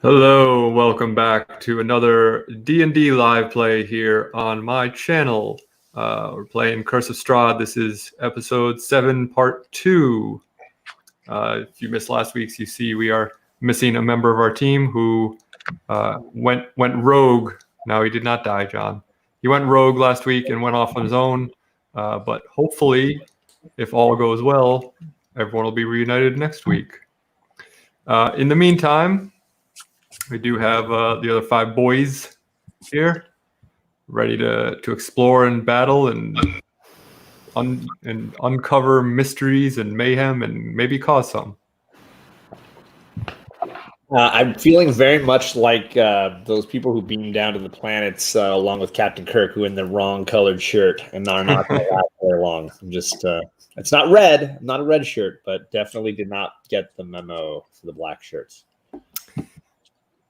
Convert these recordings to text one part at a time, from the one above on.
Hello, welcome back to another D&D live play here on my channel. We're playing Curse of Strahd. This is episode 7, part 2. If you missed last week's, you see we are missing a member of our team who went rogue. No, he did not die, John. He went rogue last week and went off on his own. But hopefully, if all goes well, everyone will be reunited next week. In the meantime, we do have the other 5 boys here, ready to explore and battle and uncover mysteries and mayhem and maybe cause some. I'm feeling very much like those people who beamed down to the planets along with Captain Kirk, who in the wrong colored shirt and are not going to last very long. I'm just, it's not red, not a red shirt, but definitely did not get the memo for the black shirts.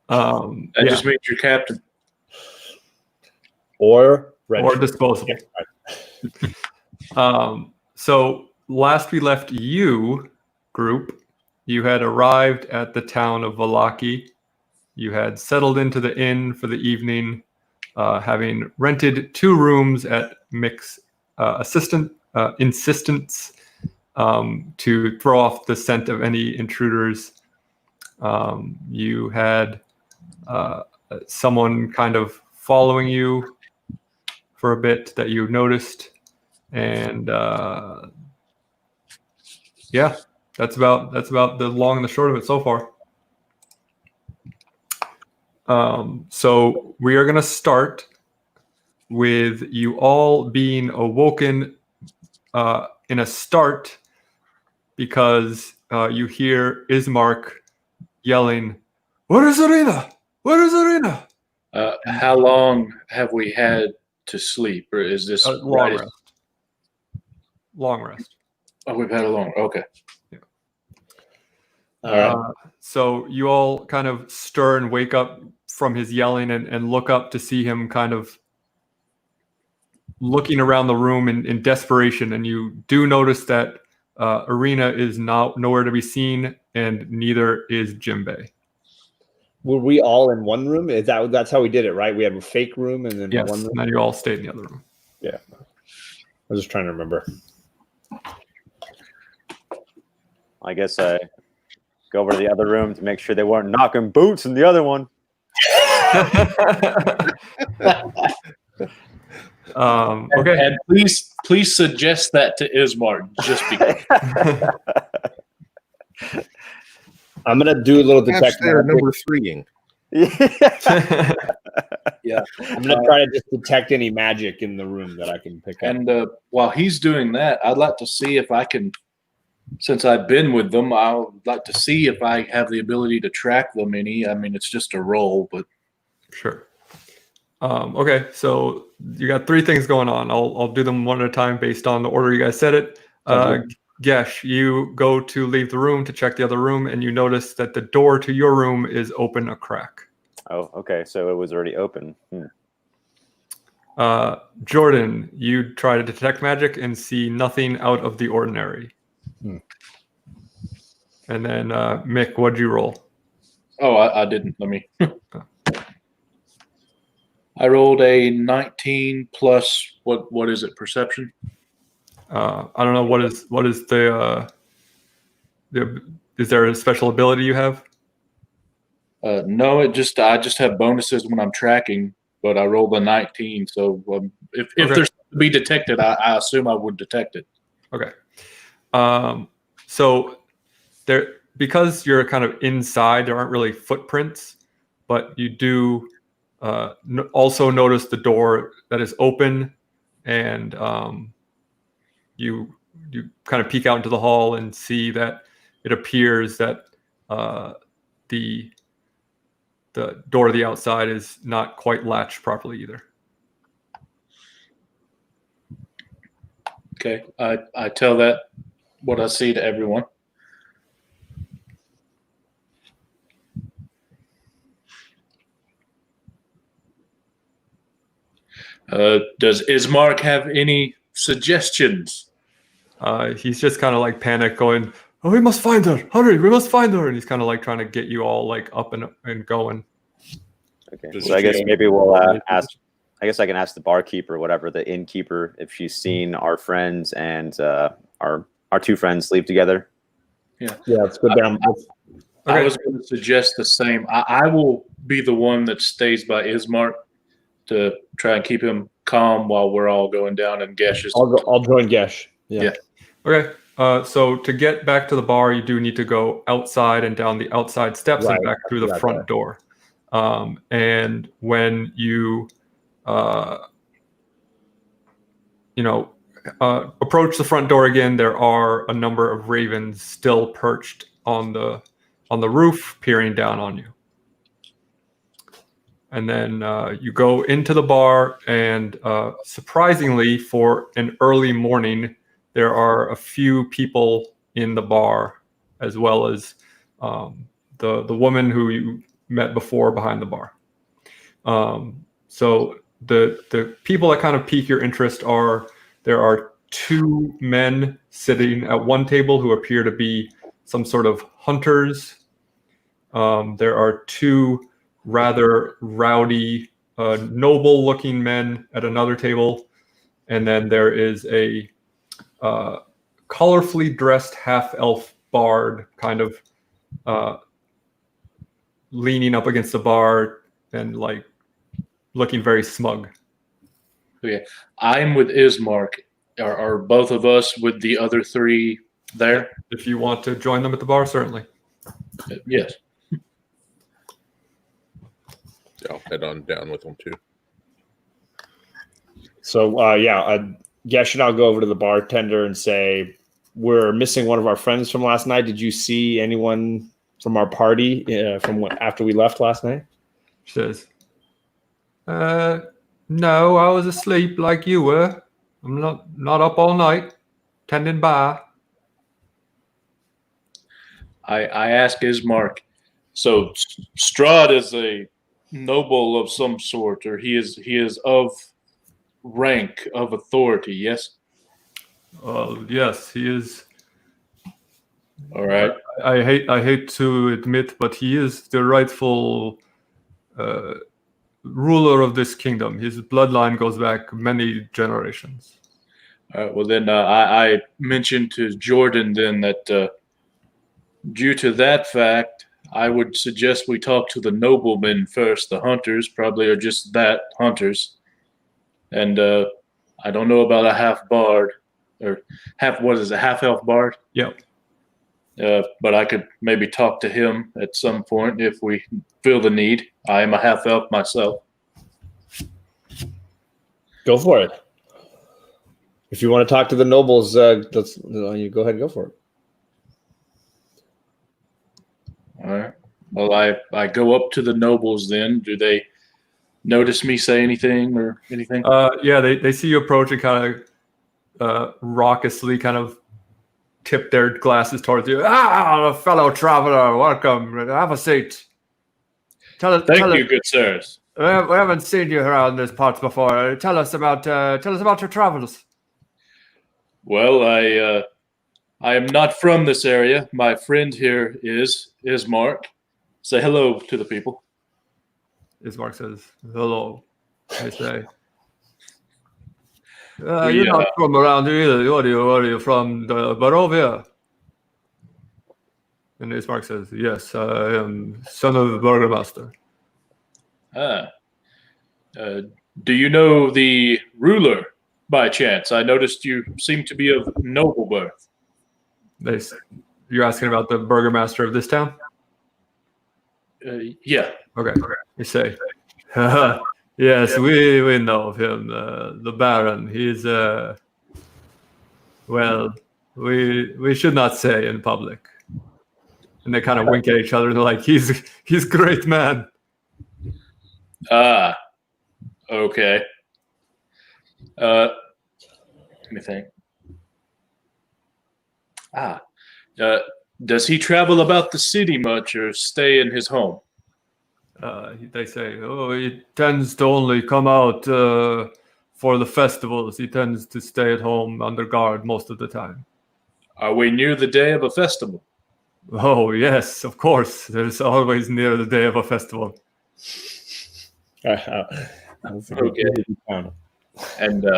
That just means you're captain. Or red or shirt. disposable. So last we left you, group, you had arrived at the town of Vallaki. You had settled into the inn for the evening, having rented 2 rooms at Mick's insistence to throw off the scent of any intruders. You had someone kind of following you for a bit that you noticed, and yeah, that's about the long and the short of it so far. So we are going to start with you all being awoken in a start because you hear Ismark yelling, "Where is Arena? Where is Arena?" How long have we had to sleep, or is this long rest? Long rest. Oh, we've had a long. Okay. Yeah. So you all kind of stir and wake up from his yelling and look up to see him kind of looking around the room in desperation, and you do notice that Arena is nowhere to be seen, and neither is Jimbei. Were we all in one room? That's how we did it, right? We have a fake room and then yes, one room. And then you all stayed in the other room. Yeah, I was just trying to remember. I guess I go over to the other room to make sure they weren't knocking boots in the other one. Okay. And please suggest that to Ismark just because. I'm gonna do a little detective. Number 3. Yeah. I'm gonna try to just detect any magic in the room that I can pick up. And while he's doing that, I'd like to see if I can, since I've been with them, I would like to see if I have the ability to track them any. I mean, it's just a roll, but Sure. Okay, so you got 3 things going on. I'll do them one at a time based on the order you guys said it. Gesh, you go to leave the room to check the other room, and you notice that the door to your room is open a crack. Oh, okay. So it was already open. Jordan, you try to detect magic and see nothing out of the ordinary. And then Mick, what'd you roll? oh, I didn't. Let me. I rolled a 19 plus what is it? Perception. I don't know what is the is there a special ability you have? No, I just have bonuses when I'm tracking, but I rolled a 19. So if there's to be detected, I assume I would detect it. Okay. So there, because you're kind of inside, there aren't really footprints, but you do also notice the door that is open, and you kind of peek out into the hall and see that it appears that the door to the outside is not quite latched properly either. Okay, I tell that what I see to everyone. Does Ismark have any suggestions? He's just kind of like panic going, Oh, we must find her! Hurry, we must find her! And he's kind of like trying to get you all like up and going. Okay. Just So I guess chilling. maybe we'll ask. I guess I can ask the barkeeper, whatever, the innkeeper, if she's seen our friends and our two friends sleep together. Yeah, let's go down. I Okay. was going to suggest the same. I will be the one that stays by Ismark to try and keep him calm while we're all going down and Gesh's. I'll join Gesh. Yeah. Okay. So to get back to the bar, you do need to go outside and down the outside steps and Right, back through the got front that. door. And when you, approach the front door again, there are a number of ravens still perched on the roof, peering down on you. And then you go into the bar, and surprisingly, for an early morning, there are a few people in the bar, as well as the woman who you met before behind the bar. So the people that kind of pique your interest are, there are two men sitting at one table who appear to be some sort of hunters. There are two rather rowdy, noble-looking men at another table, and then there is a colorfully dressed half-elf bard kind of leaning up against the bar and like looking very smug. Okay. I'm with Ismark. Are both of us with the other three there? If you want to join them at the bar, certainly. Yes. I'll head on down with them too. So Gesh and I'll go over to the bartender and say, we're missing one of our friends from last night. Did you see anyone from our party after we left last night? She says, no, I was asleep like you were. I'm not up all night, tending bar. I ask Ismark. So Strahd is a noble of some sort, or he is of rank, of authority. Yes. Yes, he is. All right. I hate to admit, but he is the rightful ruler of this kingdom. His bloodline goes back many generations. All right. Well, then I mentioned to Jordan then that due to that fact, I would suggest we talk to the noblemen first. The hunters probably are just that, hunters. And I don't know about a half bard or half elf bard. Yep. But I could maybe talk to him at some point if we feel the need. I am a half elf myself. Go for it. If you want to talk to the nobles, you go ahead and go for it. All right. Well, I go up to the nobles then. Do they notice me, say anything or anything? Yeah, they see you approach and kind of raucously kind of tip their glasses towards you. Ah, fellow traveler, welcome. Have a seat. Thank you, good sirs. We haven't seen you around this parts before. Tell us about your travels. Well, I am not from this area. My friend here is Mark. Say hello to the people. Ismark says, hello. I say. You're not from around here either. What are you from the Barovia? And Ismark says, yes, I am son of the burgomaster. Do you know the ruler by chance? I noticed you seem to be of noble birth. You're asking about the burgomaster of this town? Yeah. Okay. You say, yes, we know of him, the Baron. He's, well, we should not say in public. And they kind of wink at each other and they're like, he's great man. Ah, okay. Let me think. Does he travel about the city much or stay in his home? They say, he tends to only come out for the festivals. He tends to stay at home under guard most of the time. Are we near the day of a festival? Oh, yes, of course. There's always near the day of a festival. Okay. And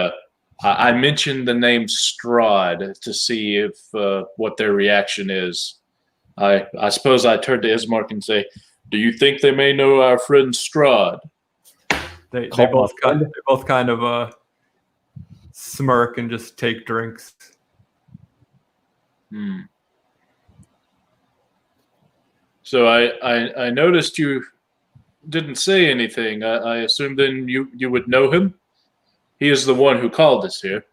I mentioned the name Strahd to see if what their reaction is. I suppose I turn to Ismark and say, "Do you think they may know our friend Strahd?" They Call both my kind of smirk and just take drinks. So I noticed you didn't say anything. I assume then you would know him. He is the one who called us here.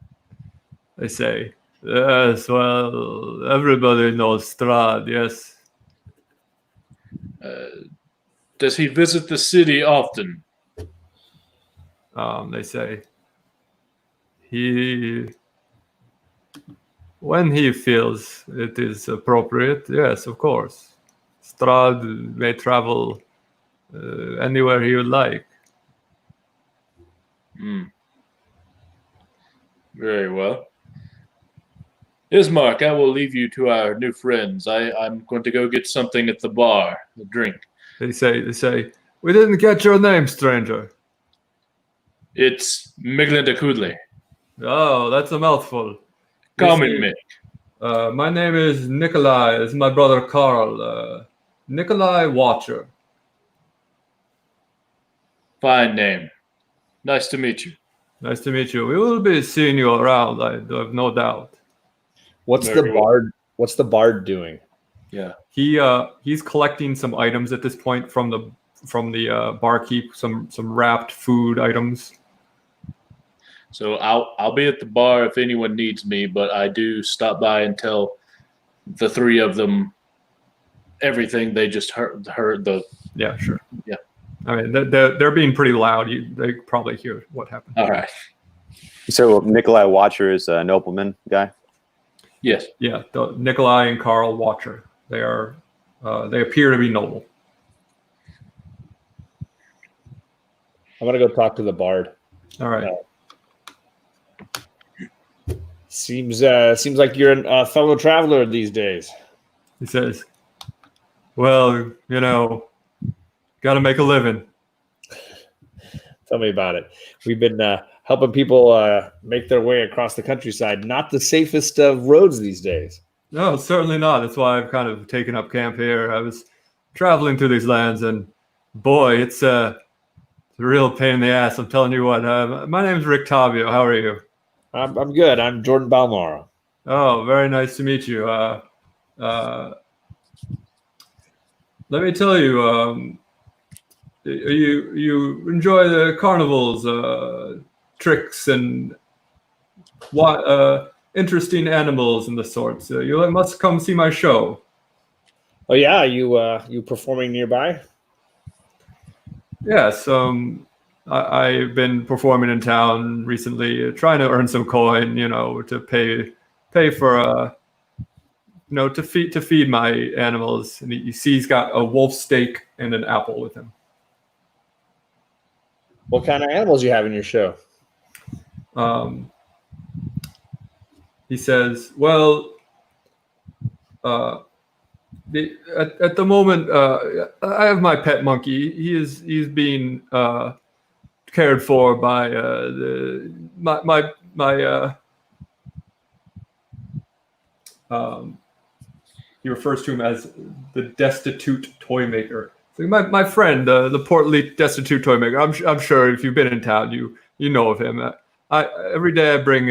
They say, yes, well, everybody knows Strahd, yes. Does he visit the city often? They say, when he feels it is appropriate, yes, of course. Strahd may travel anywhere he would like. Very well. Ismark, I will leave you to our new friends. I'm going to go get something at the bar, a drink. They say, we didn't get your name, stranger. It's Miglin Kudley. Oh, that's a mouthful. Call me Mick. My name is Nikolai. This is my brother Carl. Nikolai Watcher. Fine name. Nice to meet you. Nice to meet you. We will be seeing you around, I have no doubt. What's Very the bard? What's the bard doing? Yeah. He's collecting some items at this point from the barkeep, some wrapped food items. So I'll be at the bar if anyone needs me, but I do stop by and tell the three of them everything they just heard the. Yeah, sure. Yeah. I mean, they're being pretty loud. They probably hear what happened. All right. So Nikolai Watcher is a nobleman guy. Yes. Yeah, Nikolai and Carl Watcher. They appear to be noble. I'm gonna go talk to the bard. All right. Seems like you're a fellow traveler these days. He says, well, got to make a living. Tell me about it. We've been helping people make their way across the countryside. Not the safest of roads these days. No, certainly not. That's why I've kind of taken up camp here. I was traveling through these lands, and boy, it's a real pain in the ass. I'm telling you what. My name's Rick Tavio. How are you? I'm good. I'm Jordan Balmora. Oh, very nice to meet you. Let me tell you, you enjoy the carnivals, tricks, and interesting animals and the sorts. You must come see my show. Oh yeah, you performing nearby? Yes, I've been performing in town recently, trying to earn some coin, to pay for to feed my animals. And he's got a wolf steak and an apple with him. What kind of animals you have in your show? He says, well, at the moment, I have my pet monkey. He's being cared for by he refers to him as the destitute toy maker. So my friend, the portly destitute toy maker. I'm sure if you've been in town, you know of him. Every day I bring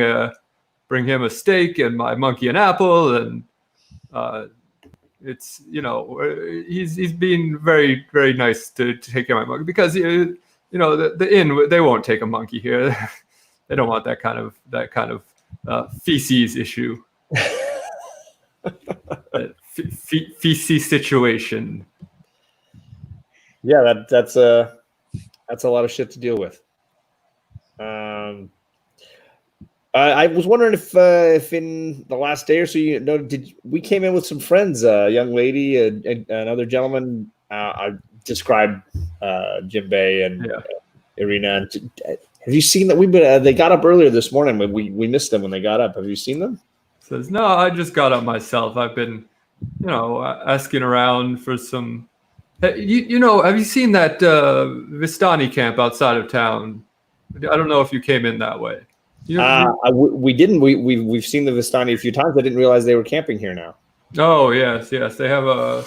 him a steak and my monkey an apple, and it's he's being very, very nice to take care of my monkey, because the inn, they won't take a monkey here. They don't want that kind of feces issue. Feces situation. Yeah, that's a lot of shit to deal with. I was wondering if in the last day or so, we came in with some friends, a young lady, and another gentleman. I described Jinbei and Irina. Have you seen that? They got up earlier this morning, but we missed them when they got up. Have you seen them? Says, no, I just got up myself. I've been, asking around for some. Have you seen that Vistani camp outside of town? I don't know if you came in that way. We didn't. We've seen the Vistani a few times. I didn't realize they were camping here now. Oh yes. They have a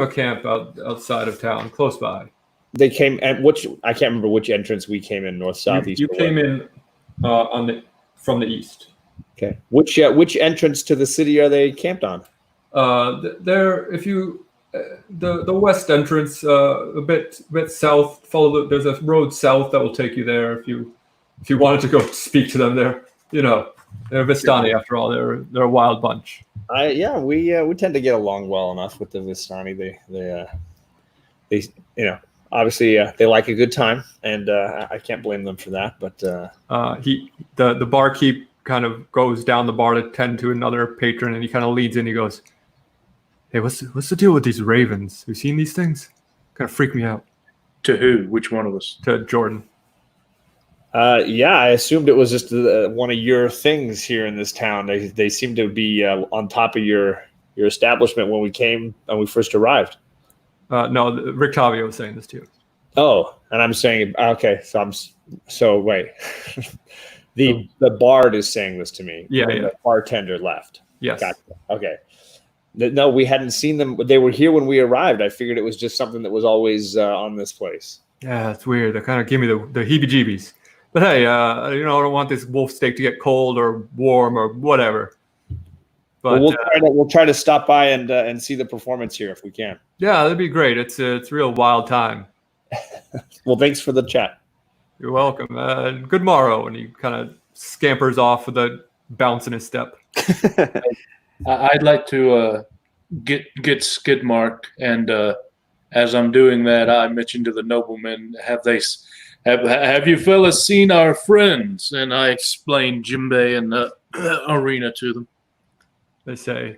camp outside of town, close by. They came at I can't remember which entrance we came in, north, south, east. You came in from the east. Okay. Which entrance to the city are they camped on? There, if you the west entrance, a bit south. There's a road south that will take you there if you wanted to go speak to them. They're Vistani after all. They're a wild bunch. We tend to get along well enough with the Vistani. They obviously they like a good time, and I can't blame them for that. But the barkeep kind of goes down the bar to tend to another patron, and he kind of leads in. He goes, "Hey, what's the deal with these ravens? Have you seen these things? Kind of freak me out." To who? Which one of us? To Jordan. I assumed it was just one of your things here in this town. They seem to be on top of your establishment when we first arrived. No, Rick Tavio was saying this too. Oh, and I'm saying, okay, so wait. The bard is saying this to me. Yeah. The bartender left. Yes. Gotcha. Okay. No, we hadn't seen them. They were here when we arrived. I figured it was just something that was always on this place. Yeah, it's weird. They kind of give me the heebie-jeebies. But hey, I don't want this wolf steak to get cold or warm or whatever. But we'll try to stop by and see the performance here if we can. Yeah, that'd be great. It's a real wild time. Well, thanks for the chat. You're welcome. Good morrow. And he kind of scampers off with a bounce in his step. I'd like to get skid mark, and as I'm doing that, I mentioned to the noblemen, have you fellas seen our friends? And I explained Jimbei and the arena to them. They say,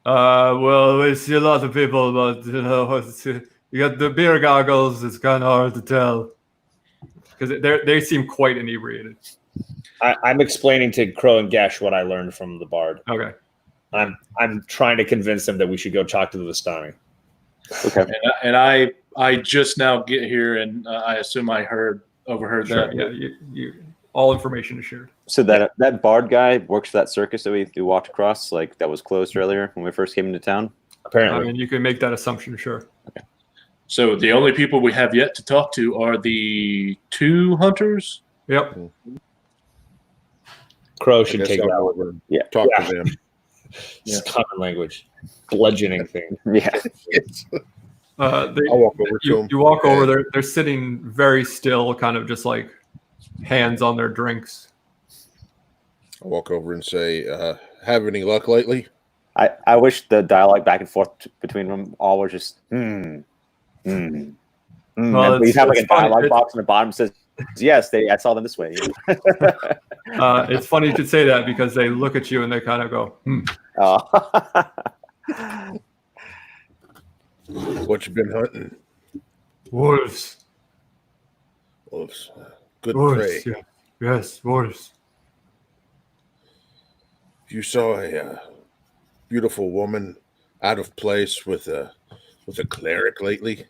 well, we see a lot of people, but you got the beer goggles. It's kind of hard to tell because they seem quite inebriated. I'm explaining to Crow and Gesh what I learned from the bard. Okay. I'm trying to convince them that we should go talk to the Vistani. Okay. And I just now get here, and I assume I overheard Sure, that. yeah, you all information is shared. So that bard guy works for that circus that we walked across, like that was closed earlier when we first came into town. Apparently, I mean, you can make that assumption, sure. Okay. So the only people we have yet to talk to are the two hunters. Yep. Crow I should guess take it I'll out. go over and Yeah. talk Yeah. to them. It's common language, bludgeoning thing. Yeah. I'll walk over to them. You walk over, they're sitting very still, kind of just like hands on their drinks. I'll walk over and say, have any luck lately? I wish the dialogue back and forth between them all was just Well, and we have like a it's funny. dialogue box on the bottom that says yes, I saw them this way. It's funny you should say that because they look at you and they kind of go, What you been hunting? wolves. Wolves. Good Wolves. prey. Yeah. Yes, wolves. You saw a beautiful woman out of place with a cleric lately?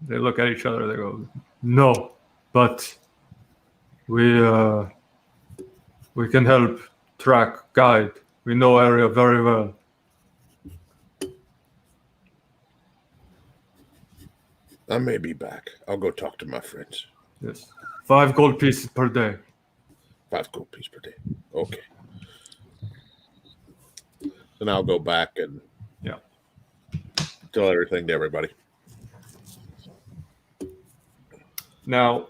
They look at each other. They go, no, but we can help track, guide. We know area very well. I may be back. I'll go talk to my friends. Yes, 5 gold pieces per day. 5 gold pieces per day. Okay. Then I'll go back and tell everything to everybody. Now,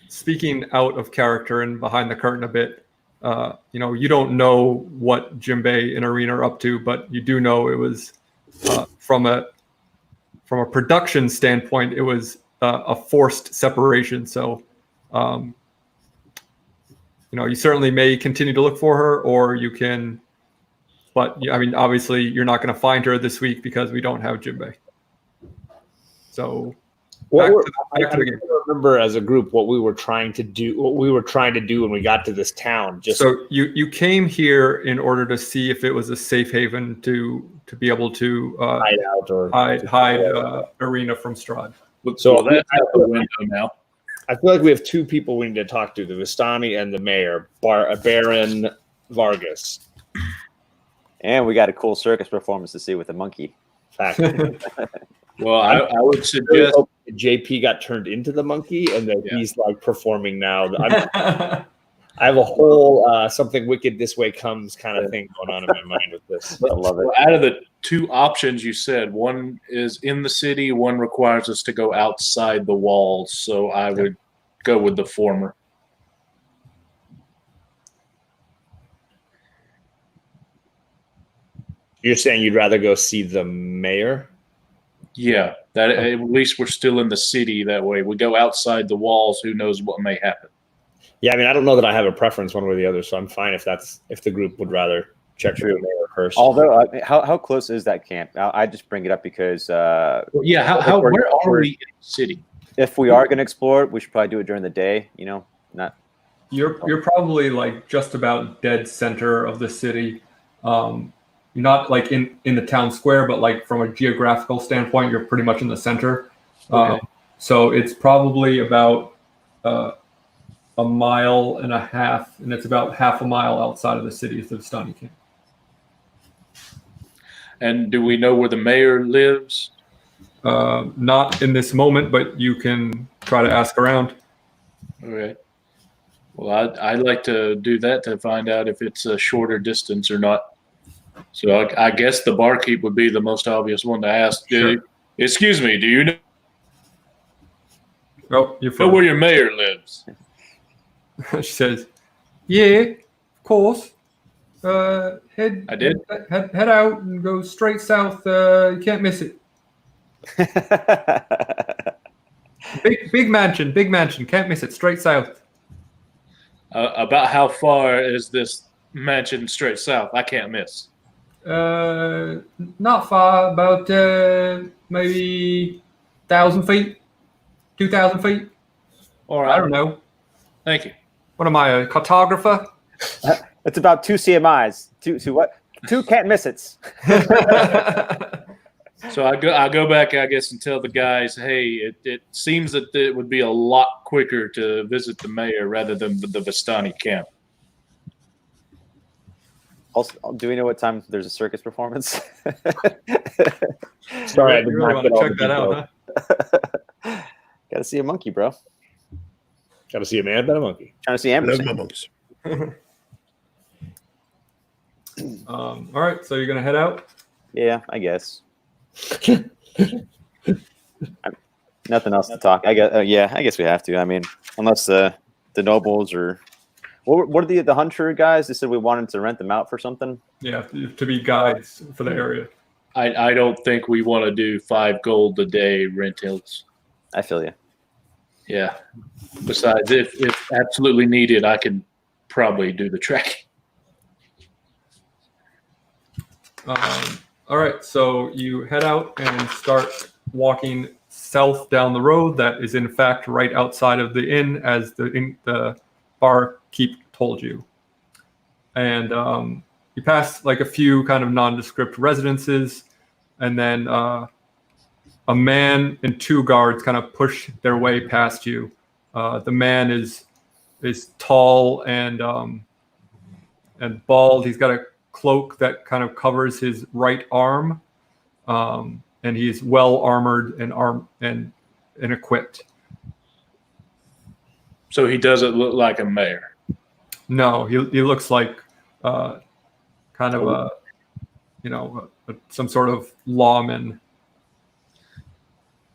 speaking out of character and behind the curtain a bit, you don't know what Jimbei and Arena are up to, but you do know it was from a production standpoint, it was a forced separation. So, you certainly may continue to look for her, or you can. But I mean, obviously, you're not going to find her this week because we don't have Jimbei. So, What Back were, to I the game. don't remember as a group what we were trying to do. What we were trying to do when we got to this town. Just So you came here in order to see if it was a safe haven to be able to hide out or hide Arena from Strahd. So well, that's out the window now. I feel like we have two people we need to talk to: the Vistani and the mayor, Baron Vargas. And we got a cool circus performance to see with the monkey. Fact. Well, I would Really suggest hope that JP got turned into the monkey and that he's like performing now. I have a whole something wicked this way comes kind of thing going on in my mind with this. I love it. well, out of the two options you said, one is in the city, one requires us to go outside the walls. So I would go with the former. You're saying you'd rather go see the mayor? Yeah, that at least we're still in the city. That way, we go outside the walls. Who knows what may happen? Yeah, I mean, I don't know that I have a preference one way or the other, so I'm fine if the group would rather check for the mayor first. Although, how close is that camp? I just bring it up because Yeah, where are we in the city? if we are going to explore it, we should probably do it during the day. You know, not. You're probably like just about dead center of the city. You're not like in the town square, but like from a geographical standpoint, you're pretty much in the center. Okay. So it's probably about a mile and a half, and it's about half a mile outside of the city is the Vistani camp. And do we know where the mayor lives? Not in this moment, but you can try to ask around. Okay. Well, I'd like to do that to find out if it's a shorter distance or not. So I guess the barkeep would be the most obvious one to ask. Sure. Excuse me, do you know Oh, you're where fine. your mayor lives? She says, "Yeah, of course. Head. I did. Head out and go straight south. You can't miss it. Big mansion. Can't miss it. Straight south. About how far is this mansion straight south? I can't miss. Not far. About maybe 1,000 feet, 2,000 feet. All I right. don't know. Thank you. What am I, a cartographer?" It's about 2 CMIs. Two what? 2 can't miss it's. So I go back, I guess, and tell the guys, hey, it seems that it would be a lot quicker to visit the mayor rather than the Vistani camp. Also, do we know what time there's a circus performance? Sorry, I You did really not want get to all check the that out, details. huh? Gotta see a monkey, bro. Got to see a man, but a monkey. Trying to see I love Amberson. my monks. All right, so you're gonna head out. Yeah, I guess. Nothing else to talk. I guess. Yeah, I guess we have to. I mean, unless the nobles or what are the hunter guys? They said we wanted to rent them out for something. Yeah, to be guides for the area. I don't think we want to do 5 gold a day rentals. I feel you. Yeah. Besides, if absolutely needed, I can probably do the tracking. All right, so you head out and start walking south down the road. That is, in fact, right outside of the inn, as the barkeep told you. And you pass like a few kind of nondescript residences, and then a man and 2 guards kind of push their way past you. The man is tall and bald. He's got a cloak that kind of covers his right arm, and he's well armored and equipped. So he doesn't look like a mayor. No, he looks like kind of some sort of lawman.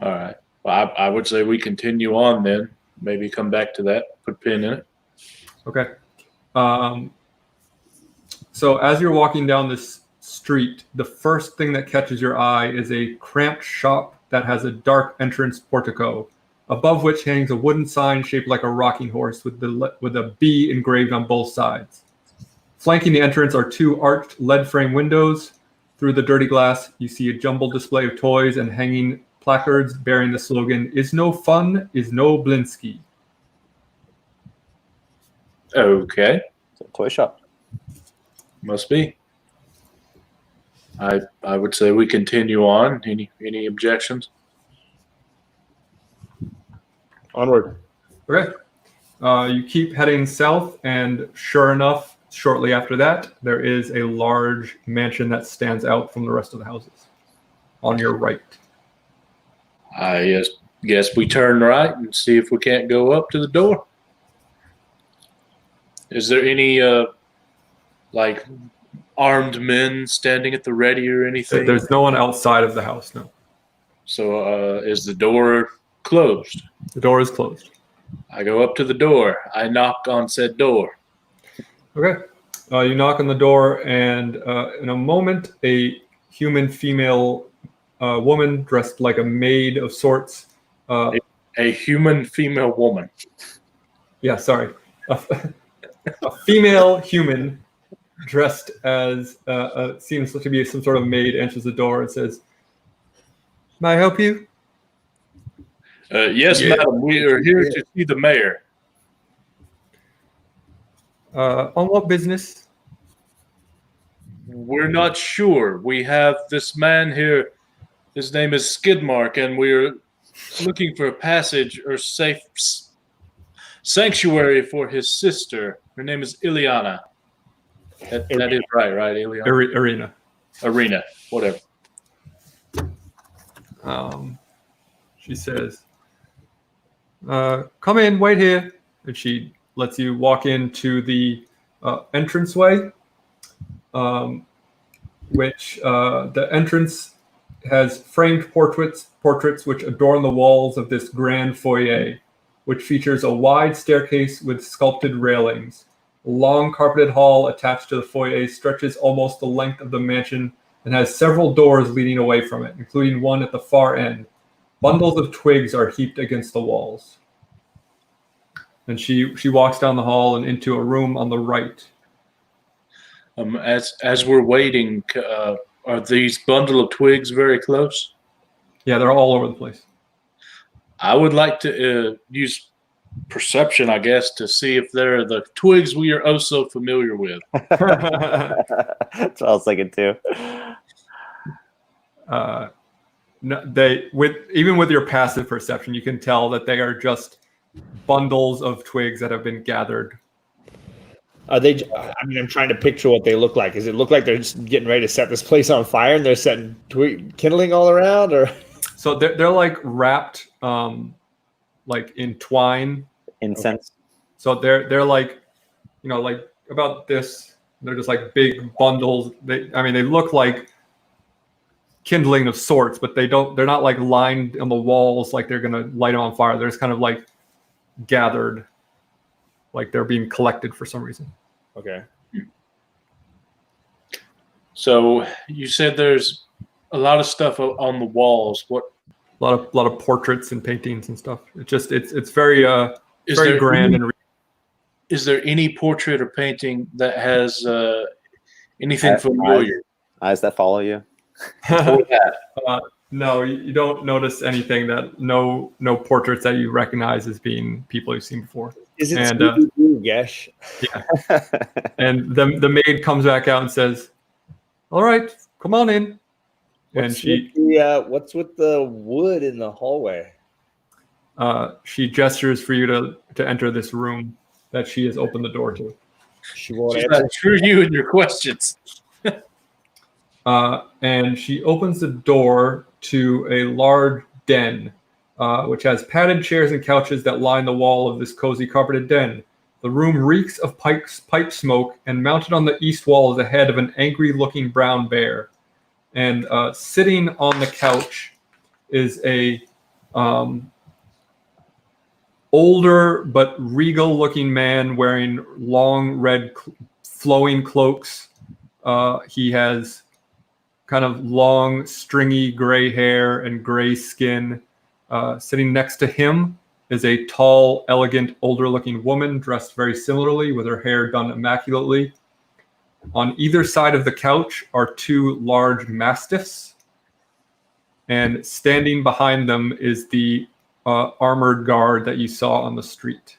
All right. Well, I would say we continue on then. Maybe come back to that. Put a pin in it. Okay. So as you're walking down this street, the first thing that catches your eye is a cramped shop that has a dark entrance portico, above which hangs a wooden sign shaped like a rocking horse with a B engraved on both sides. Flanking the entrance are 2 arched lead frame windows. Through the dirty glass, you see a jumbled display of toys and hanging placards bearing the slogan, "Is no fun, is no Blinsky." Okay, It's a toy shop. must be. I would say we continue on. Any objections? Onward. Okay. You keep heading south, and sure enough, shortly after that, there is a large mansion that stands out from the rest of the houses on your right. I guess we turn right and see if we can't go up to the door. Is there any like armed men standing at the ready or anything? There's no one outside of the house, no. So is the door closed? The door is closed. I go up to the door. I knock on said door. Okay. You knock on the door, and in a moment, a human female woman dressed like a maid of sorts. A human female woman. Yeah, sorry. A female human dressed as seems to be some sort of maid enters the door and says, "May I help you?" Yes, madam. We are here to see the mayor. On what business? We're not sure. We have this man here. His name is Skidmark, and we're looking for a passage or safe sanctuary for his sister. Her name is Ileana. That is right, Ileana? Arena. Arena, whatever. She says, "Come in, wait here." And she lets you walk into the entranceway, which the entrance has framed portraits which adorn the walls of this grand foyer, which features a wide staircase with sculpted railings. A long carpeted hall attached to the foyer stretches almost the length of the mansion and has several doors leading away from it, including one at the far end. Bundles of twigs are heaped against the walls. And she walks down the hall and into a room on the right. As we're waiting, are these bundle of twigs very close? Yeah, they're all over the place. I would like to use perception, I guess, to see if they're the twigs we are oh so familiar with. That's what I was thinking too. No, even with your passive perception, you can tell that they are just bundles of twigs that have been gathered. Are they? I mean, I'm trying to picture what they look like. Does it look like they're just getting ready to set this place on fire and they're setting kindling all around, or? So they're like wrapped, like in twine. Incense. So they're like, like about this. They're just like big bundles. They look like kindling of sorts, but they're not like lined on the walls like they're gonna light them on fire. They're just kind of like gathered, like they're being collected for some reason. Okay. So you said there's a lot of stuff on the walls. What? A lot of portraits and paintings and stuff. It's very Is very there grand any- and. Is there any portrait or painting that has anything familiar? Eyes that follow you. No, you don't notice anything that no portraits that you recognize as being people you've seen before. Is it And, Scooby-Doo, Gesh? Yeah. And the maid comes back out and says, "All right, come on in." What's with the wood in the hallway? She gestures for you to enter this room that she has opened the door to. She won't She's answer. not sure you and your questions. And she opens the door to a large den, which has padded chairs and couches that line the wall of this cozy carpeted den. The room reeks of pipe smoke, and mounted on the east wall is the head of an angry-looking brown bear. And sitting on the couch is a older but regal-looking man wearing long red flowing cloaks. He has kind of long, stringy gray hair and gray skin. Sitting next to him is a tall, elegant, older-looking woman dressed very similarly with her hair done immaculately. On either side of the couch are two large mastiffs. and standing behind them is the armored guard that you saw on the street.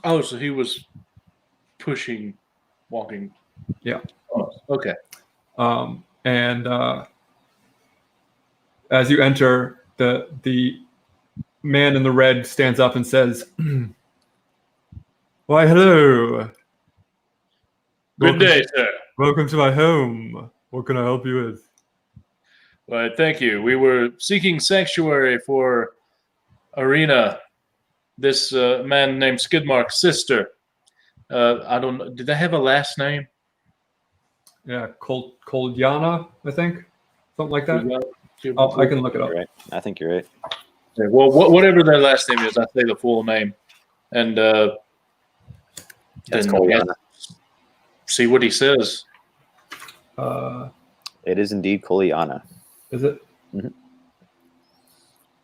Oh, so he was walking. Yeah. Oh, okay. And as you enter, the man in the red stands up and says, "Why, hello. Good day, sir. Welcome to my home. What can I help you with?" Well, thank you. We were seeking sanctuary for Arena, this man named Skidmark's sister. I don't know. Did they have a last name? Yeah, Kolyana, I think. Something like that. I can look it up. Right. I think you're right. Okay, well, whatever their last name is, I say the full name. And That's then Kolyana. see what he says. It is indeed Kolyana. Is it? Mhm.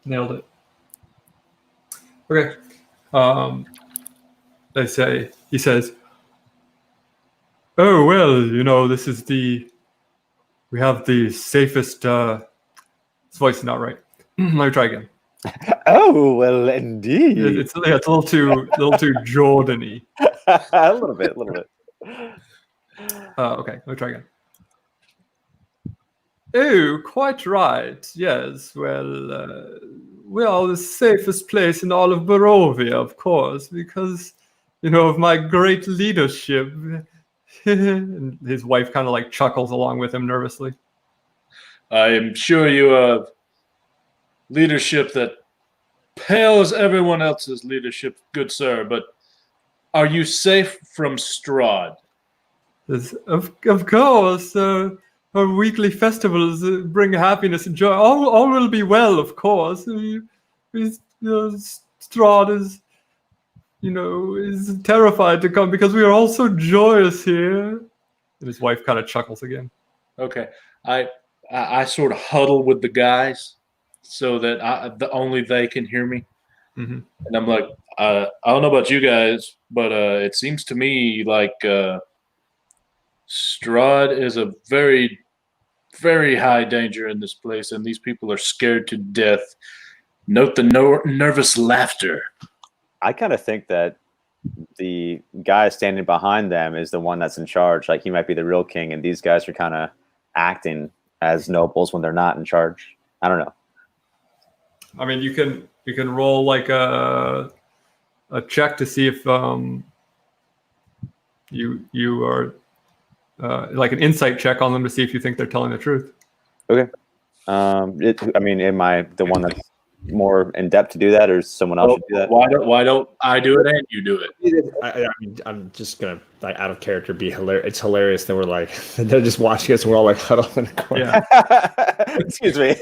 Nailed it. Okay. He says, "Oh, well, this is we have the safest, his voice is not right. Let me try again. Oh, well, indeed. It's a little too Jordan-y. a little bit. Okay, let me try again. Oh, quite right. Yes, well, we are the safest place in all of Barovia, of course, because, of my great leadership. And his wife kind of like chuckles along with him nervously. I am sure you have leadership that pales everyone else's leadership, good sir, but are you safe from Strahd? Yes, of course, our weekly festivals bring happiness and joy. All will be well, of course. Strahd is terrified to come because we are all so joyous here. And his wife kind of chuckles again. Okay, I sort of huddle with the guys so that only they can hear me, Mm-hmm. and I'm like, I don't know about you guys, but it seems to me like Strahd is a very, very high danger in this place, and these people are scared to death. Note the nervous laughter. I kind of think that the guy standing behind them is the one that's in charge. Like, he might be the real king, and these guys are kind of acting as nobles when they're not in charge. I don't know. I mean, you can roll like a check to see if you are like an insight check on them to see if you think they're telling the truth. Okay. Am I the one that's more in depth to do that, or someone else should do that? Why don't I do it and you do it? I'm just gonna, like, out of character, be hilarious. It's hilarious that we're like, they're just watching us. And we're all like huddled in a corner. Yeah. Excuse me.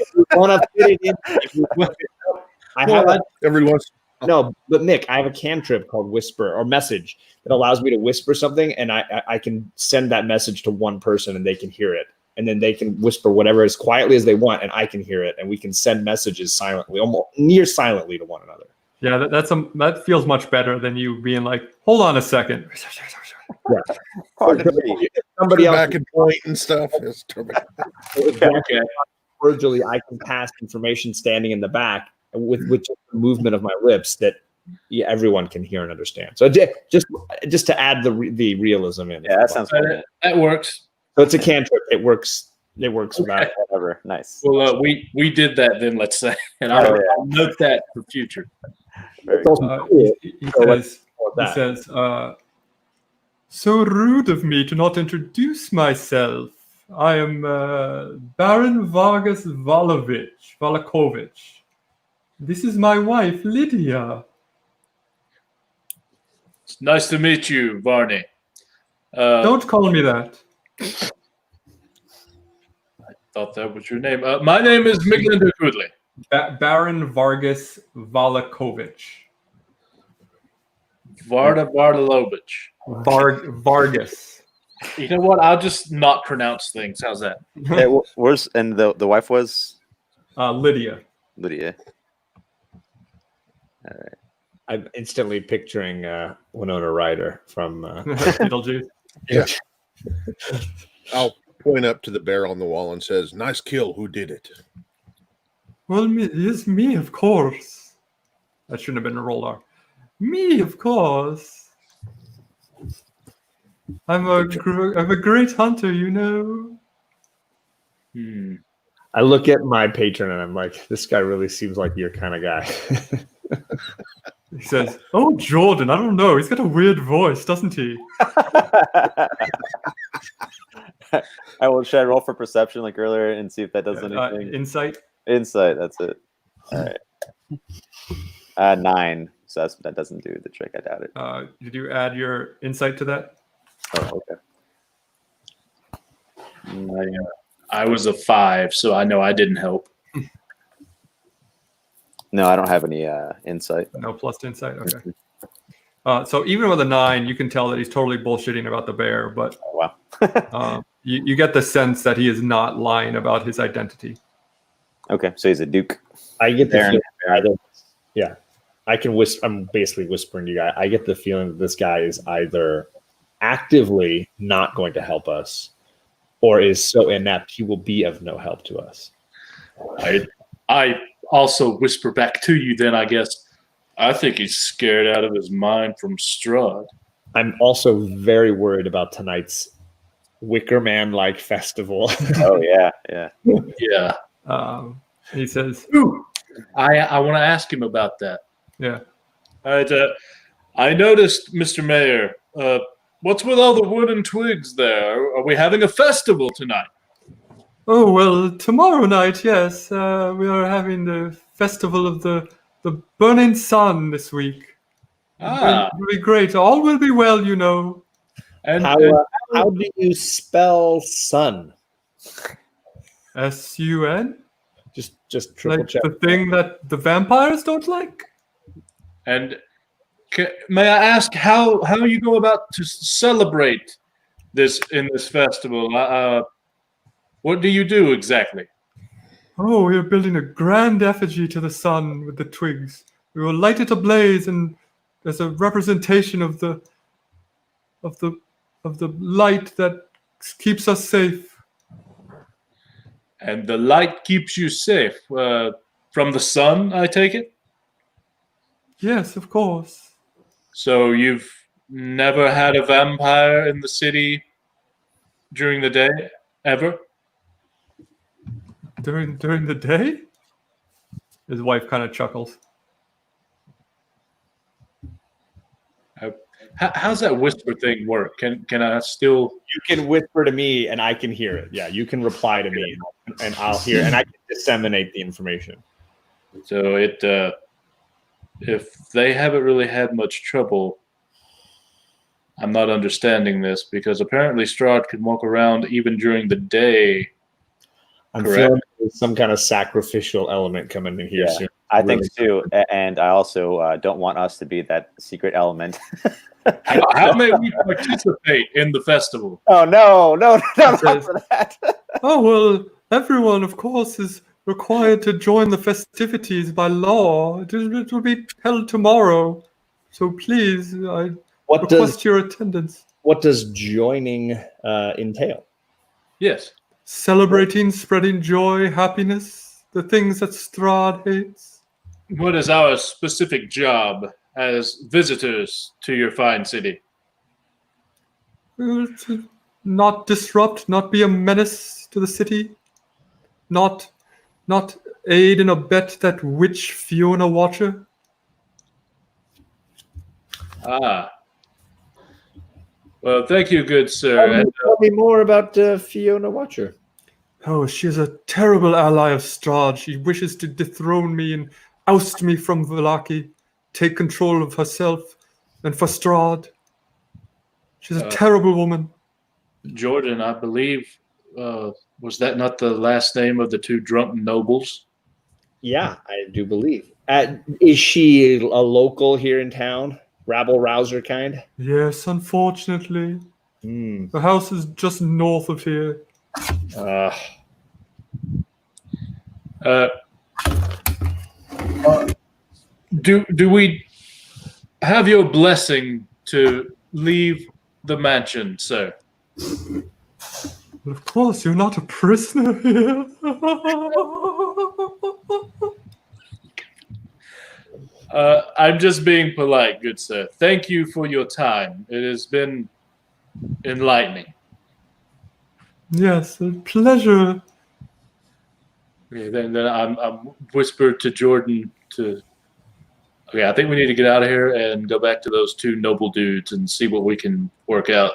Everyone's No, but Nick, I have a cantrip called Whisper or Message that allows me to whisper something, and I can send that message to one person, and they can hear it, and then they can whisper whatever as quietly as they want, and I can hear it, and we can send messages silently, almost near silently, to one another. Yeah, that feels much better than you being like, hold on a second. Yeah. somebody else back and point and stuff. Okay. Cordially, I can pass information standing in the back with just the movement of my lips that everyone can hear and understand. So just to add the realism in. Yeah, that sounds good. That works. So it's a cantrip. It works. It works without it. Whatever. Nice. Well, we did that then. Let's say, and I'll note that for future. He says, so rude of me to not introduce myself. I am Baron Vargas Valakovich. This is my wife, Lydia. It's nice to meet you, Varney. Don't call me that. I thought that was your name. My name is Miglinder Goodley. Baron Vargas Valakovich. Vardalovich. Vargas. You know what? I'll just not pronounce things. How's that? Hey, where's and the wife was Lydia. Lydia. All right. I'm instantly picturing Winona Ryder from Beetlejuice. Yeah. Oh, point up to the bear on the wall and says, "Nice kill. Who did it?" Well, it's me, of course. That shouldn't have been a roll R. Me, of course. I'm a great hunter, you know. I look at my patron and I'm like, this guy really seems like your kind of guy. He says, "Oh, Jordan, I don't know. He's got a weird voice, doesn't he?" Should I roll for perception like earlier and see if that does anything? Insight. Insight, that's it. All right. 9. So that doesn't do the trick. I doubt it. Did you add your insight to that? Oh, okay. I was a 5, so I know I didn't help. No, I don't have any insight. No plus to insight. Okay. So even with a 9, you can tell that he's totally bullshitting about the bear, but Oh, wow. you get the sense that he is not lying about his identity. Okay, so he's a duke. I get the Baron. feeling yeah. I can whisper. I'm basically whispering to you guys. I get the feeling that this guy is either actively not going to help us, or is so inept he will be of no help to us. I also whisper back to you then, I guess. I think he's scared out of his mind from Strahd. I'm also very worried about tonight's Wicker Man-like festival. Oh, yeah. Yeah. He says, Ooh, I want to ask him about that. yeah. All right, I noticed, Mr. Mayor, what's with all the wood and twigs there? Are we having a festival tonight? Oh, well, tomorrow night, yes. We are having the festival of the burning sun this week. Ah, It'll be great. All will be well, you know. and how do you spell sun? S-U-N? Just triple Like check. the thing that the vampires don't like? may I ask how you go about to celebrate this in this festival? What do you do exactly? Oh, we are building a grand effigy to the sun with the twigs. We will light it ablaze, and as a representation of the light that keeps us safe. And the light keeps you safe from the sun, I take it? Yes, of course. So you've never had a vampire in the city during the day, ever? During the day? His wife kind of chuckles. How's that whisper thing work? Can I still? You can whisper to me and I can hear it. Yeah, you can reply to me and I'll hear, and I can disseminate the information. So if they haven't really had much trouble, I'm not understanding this because apparently Strahd can walk around even during the day. I'm Correct. feeling there's some kind of sacrificial element coming in here Yeah. soon. I think too. And I also don't want us to be that secret element. How may we participate in the festival? Oh, no, not says- for that. Oh, well, everyone, of course, is required to join the festivities by law. It will be held tomorrow. So please, I What request your attendance. does joining entail? Yes. Celebrating, spreading joy, happiness, the things that Strahd hates. What is our specific job as visitors to your fine city? To not disrupt, not be a menace to the city, not aid and abet that witch Fiona Watcher. Ah. Well, thank you, good sir. And, Tell me more about Fiona Watcher. Oh, she is a terrible ally of Strahd. She wishes to dethrone me and oust me from Vallaki, take control of herself and for Strahd. She's a terrible woman. Jordan, I believe, was that not the last name of the two drunken nobles? Yeah, I do believe. Is she a local here in town? Rabble rouser kind? Yes, unfortunately. Hmm. The house is just north of here. Do we have your blessing to leave the mansion, sir? But of course, you're not a prisoner here. I'm just being polite, good sir. Thank you for your time. It has been enlightening. Yes, a pleasure. Okay, then I'm whispered to Jordan to. Okay, I think we need to get out of here and go back to those two noble dudes and see what we can work out.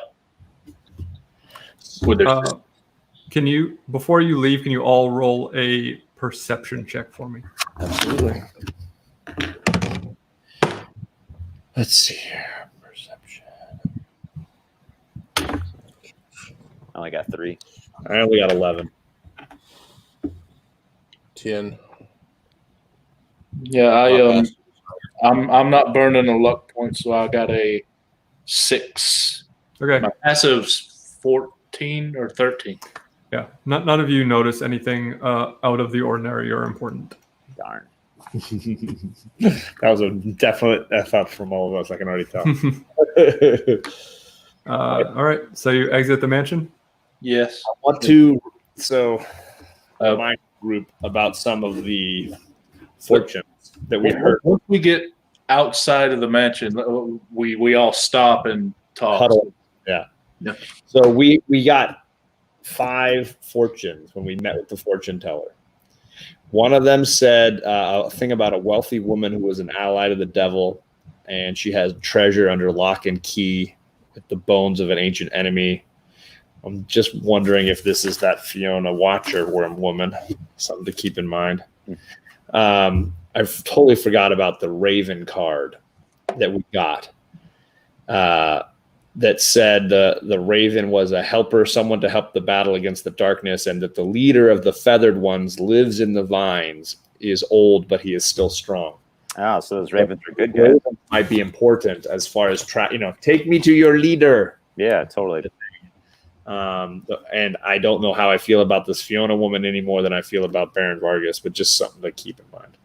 With their Can you, before you leave, can you all roll a perception check for me? Absolutely. Let's see here. Perception. I only got 3. I only got 11. 10. Yeah, I'm not burning a luck point, so I got a 6. Okay. My passive's 14 or 13. Yeah. None of you notice anything out of the ordinary or important. Darn. That was a definite F up from all of us. I can already tell. All right. So you exit the mansion? Yes. I want to remind the group about some of the fortunes that we heard. Once we get outside of the mansion, we all stop and talk. Huddle. Yeah. Yeah. So we got 5 fortunes when we met with the fortune teller. One of them said a thing about a wealthy woman who was an ally to the devil, and she has treasure under lock and key with the bones of an ancient enemy. I'm just wondering if this is that Fiona Watcher worm woman. Something to keep in mind. I've totally forgot about the Raven card that we got. That said the Raven was a helper, someone to help the battle against the darkness, and that the leader of the feathered ones lives in the vines, is old, but he is still strong. Oh, so those ravens are good. Ravens might be important as far as take me to your leader. Yeah, totally. And I don't know how I feel about this Fiona woman any more than I feel about Baron Vargas, but just something to keep in mind.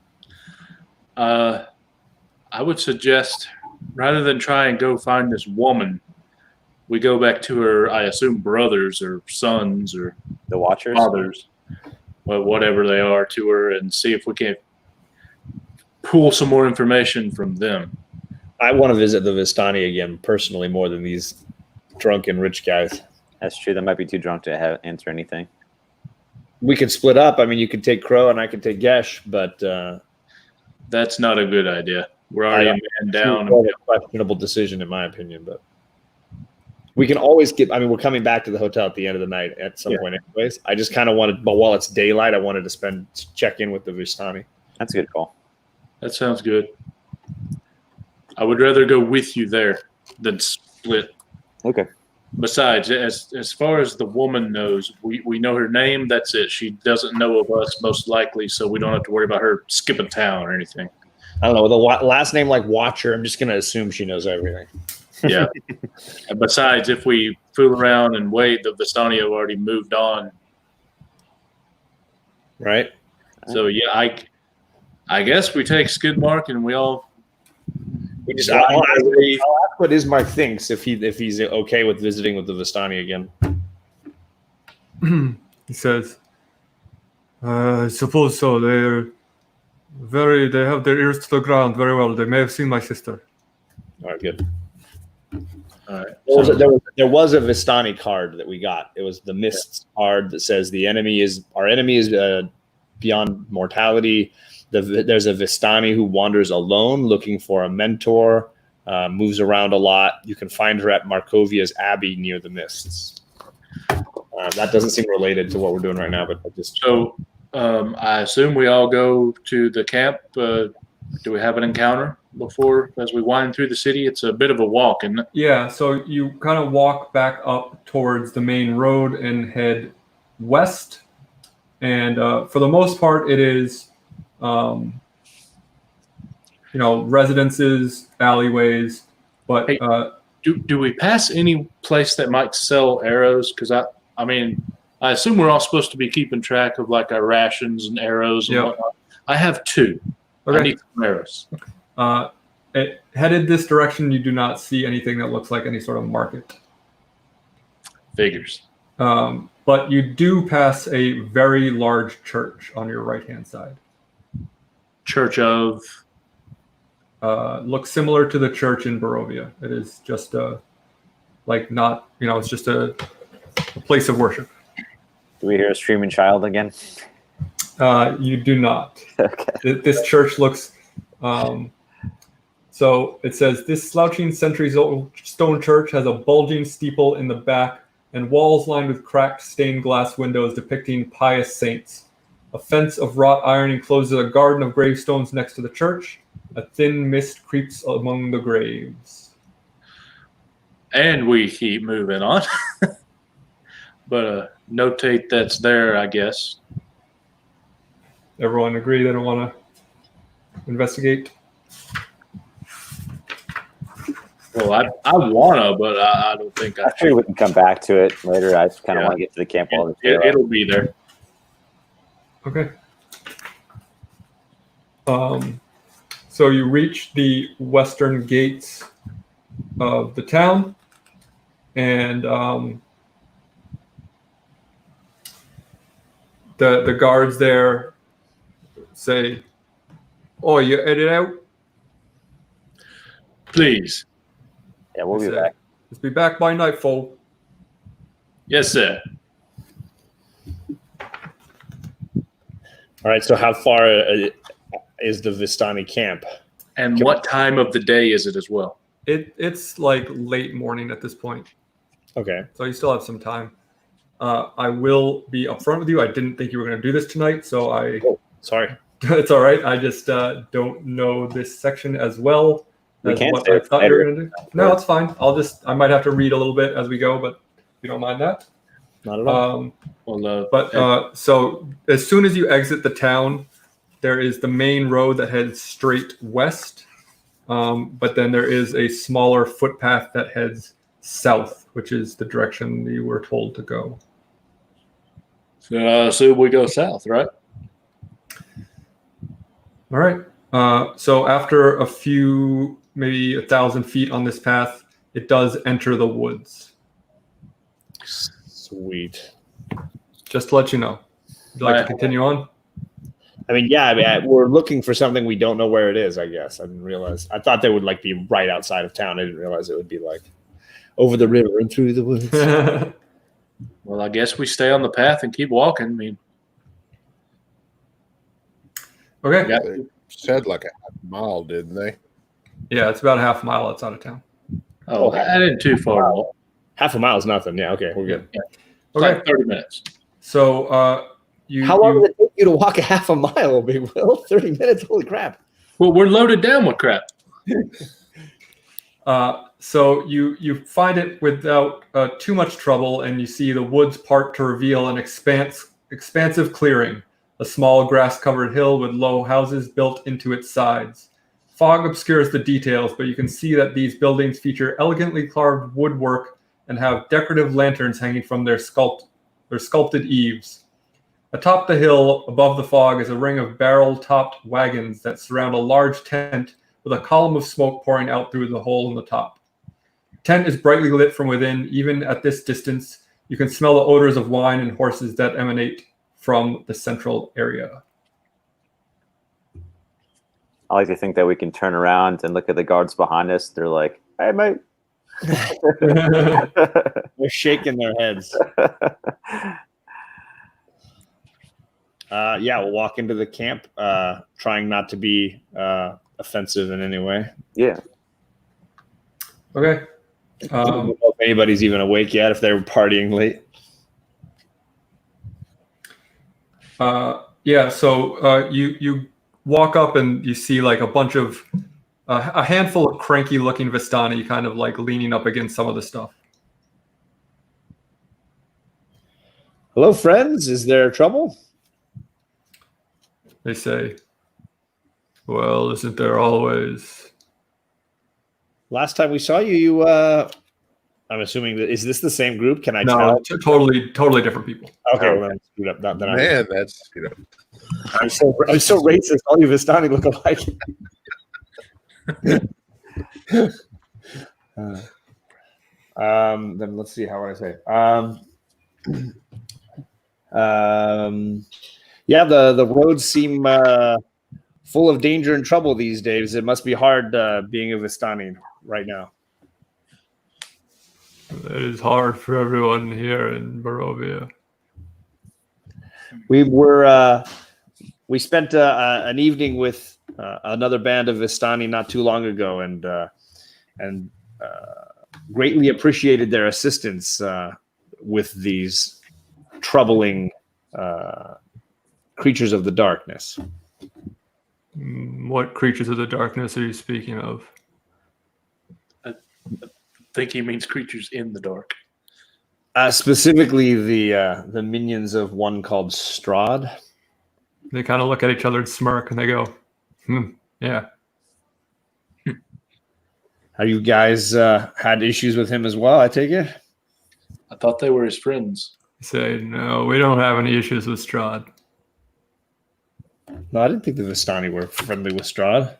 I would suggest, rather than try and go find this woman, we go back to her, I assume, brothers or sons or The Watchers? fathers, well, whatever they are, to her and see if we can pull some more information from them. I want to visit the Vistani again personally more than these drunken rich guys. That's true. They might be too drunk to answer anything. We could split up. I mean, you could take Crow and I could take Gesh, but That's not a good idea. We're already a man down. a questionable decision, in my opinion. But we can always get. I mean, we're coming back to the hotel at the end of the night at some point, anyways. I just kind of wanted, but while it's daylight, I wanted to check in with the Vistani. That's a good call. That sounds good. I would rather go with you there than split. Okay. Besides, as far as the woman knows, we know her name. That's it. She doesn't know of us, most likely, so we don't have to worry about her skipping town or anything. I don't know. With a last name like Watcher, I'm just going to assume she knows everything. Yeah. And besides, if we fool around and wait, the Vistani have already moved on. Right? So, yeah, I guess we take Skidmark and we all. We just, I'll ask what Ismark thinks if he's okay with visiting with the Vistani again. He says, I suppose so. They have their ears to the ground very well. They may have seen my sister. All right, good. All right. There was a Vistani card that we got. It was the Mists card that says our enemy is beyond mortality. There's a Vistani who wanders alone looking for a mentor, moves around a lot. You can find her at Markovia's Abbey near the Mists. That doesn't seem related to what we're doing right now, but So I assume we all go to the camp. Do we have an encounter before as we wind through the city? It's a bit of a walk, isn't it? Yeah, so you kind of walk back up towards the main road and head west. And for the most part, it is residences, alleyways, but Hey, do we pass any place that might sell arrows? Because I mean, I assume we're all supposed to be keeping track of like our rations and arrows and whatnot. I have 2. I okay. need some arrows. Headed this direction, you do not see anything that looks like any sort of market. Figures. But but you do pass a very large church on your right-hand side. Church of. Looks similar to the church in Barovia. It is just it's just a place of worship. Do we hear a screaming child again? You do not. Okay. This church looks. So it says this slouching centuries-old stone church has a bulging steeple in the back and walls lined with cracked stained glass windows depicting pious saints. A fence of wrought iron encloses a garden of gravestones next to the church. A thin mist creeps among the graves. And we keep moving on. But notate that's there, I guess. Everyone agree they don't want to investigate? Well, I wanna, but I don't think I I'm sure we can come back to it later. I just kind of want to get to the camp while it's there. it'll be there. Okay. So you reach the western gates of the town, and the guards there say, "Oh, you headed out? Please. Yeah, we'll be Say, back. Let's be back by nightfall." Yes, sir. All right. So how far is the Vistani camp? And what time of the day is it as well? It's like late morning at this point, Okay. so you still have some time. I will be upfront with you. I didn't think you were going to do this tonight, so Sorry. it's all right. I just don't know this section as well We as can't what say I it's thought you were later. going to do. No, it's fine. I might have to read a little bit as we go, but you don't mind that. Not at all. So as soon as you exit the town, there is the main road that heads straight west. But then there is a smaller footpath that heads south, which is the direction you were told to go. So we go south, right? All right. So after a few, maybe 1,000 feet on this path, it does enter the woods. Sweet. Just to let you know. Would you like to continue on? I mean, we're looking for something we don't know where it is, I guess. I didn't realize. I thought they would like be right outside of town. I didn't realize it would be like over the river and through the woods. Well, I guess we stay on the path and keep walking. I mean, Okay. yeah. They said like a mile, didn't they? Yeah, it's about a half mile outside of town. Oh, that isn't too far. Wow. Half a mile is nothing. Yeah, okay, we're good. It's Okay. like 30 minutes. So How long does it take you to walk a half a mile, Big Will? 30 minutes? Holy crap. Well, we're loaded down with crap. So you find it without too much trouble, and you see the woods part to reveal an expansive clearing, a small grass-covered hill with low houses built into its sides. Fog obscures the details, but you can see that these buildings feature elegantly carved woodwork and have decorative lanterns hanging from their sculpted eaves. Atop the hill, above the fog, is a ring of barrel-topped wagons that surround a large tent with a column of smoke pouring out through the hole in the top. The tent is brightly lit from within. Even at this distance, you can smell the odors of wine and horses that emanate from the central area. I like to think that we can turn around and look at the guards behind us. They're like, "Hey, mate." They're shaking their heads. We'll walk into the camp, trying not to be offensive in any way. Yeah. Okay. I don't know if anybody's even awake yet, if they're partying late. So you walk up and you see like a handful of cranky looking Vistani kind of like leaning up against some of the stuff. Hello, friends. Is there trouble? They say, "Well, isn't there always?" Last time we saw you, I'm assuming that is this the same group? Can I No, tell? totally different people. Okay, well, then I screwed up. Then Man, that's I'm so racist. All you Vistani look alike. Then let's see. How would I say? Yeah, the roads seem full of danger and trouble these days. It must be hard being a Vistani right now. It is hard for everyone here in Barovia. We spent an evening with another band of Vistani not too long ago, and greatly appreciated their assistance with these troubling creatures of the darkness. What creatures of the darkness are you speaking of? I think he means creatures in the dark. Specifically, the minions of one called Strahd. They kind of look at each other and smirk, and they go, yeah. Have you guys had issues with him as well, I take it? I thought they were his friends. They say, no, we don't have any issues with Strahd. No, I didn't think the Vistani were friendly with Strahd.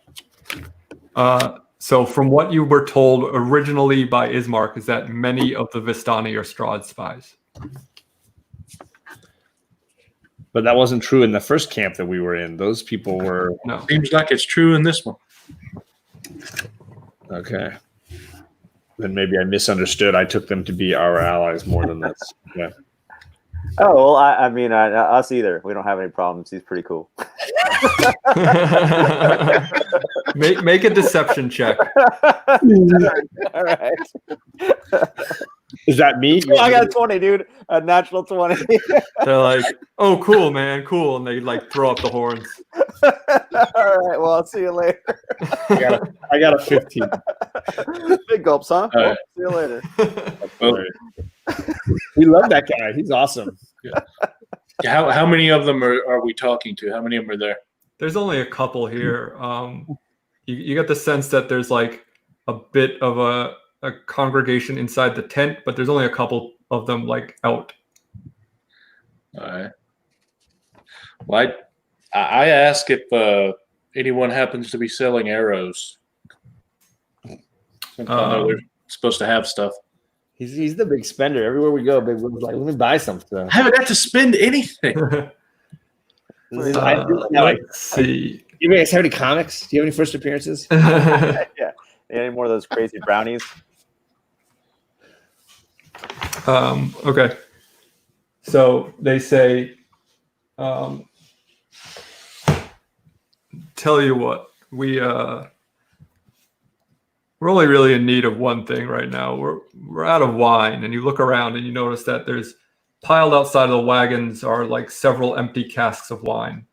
So from what you were told originally by Ismark is that many of the Vistani are Strahd spies. But that wasn't true in the first camp that we were in. Those people were... No. Seems like it's true in this one. Okay. Then maybe I misunderstood. I took them to be our allies more than this. Yeah. Oh, well, I mean, us either. We don't have any problems. He's pretty cool. Make a deception check. All right. Is that me? Oh, I got a 20, dude. A natural 20. They're like, oh, cool, man, cool. And they like throw up the horns. All right. Well, I'll see you later. I got a 15. Big gulps, huh? All right. See you later. Well, We love that guy. He's awesome. how many of them are we talking to? How many of them are there? There's only a couple here. You get the sense that there's like a bit of a congregation inside the tent, but there's only a couple of them like out. All right. Well, I ask if anyone happens to be selling arrows. Since I know they're supposed to have stuff. He's the big spender. Everywhere we go, Big Will's like, let me buy something. I haven't got to spend anything. Let's see. You guys have any comics? Do you have any first appearances? Yeah. Any more of those crazy brownies? Okay. So they say, tell you what, we're only really in need of one thing right now. We're out of wine, and you look around and you notice that there's piled outside of the wagons are like several empty casks of wine.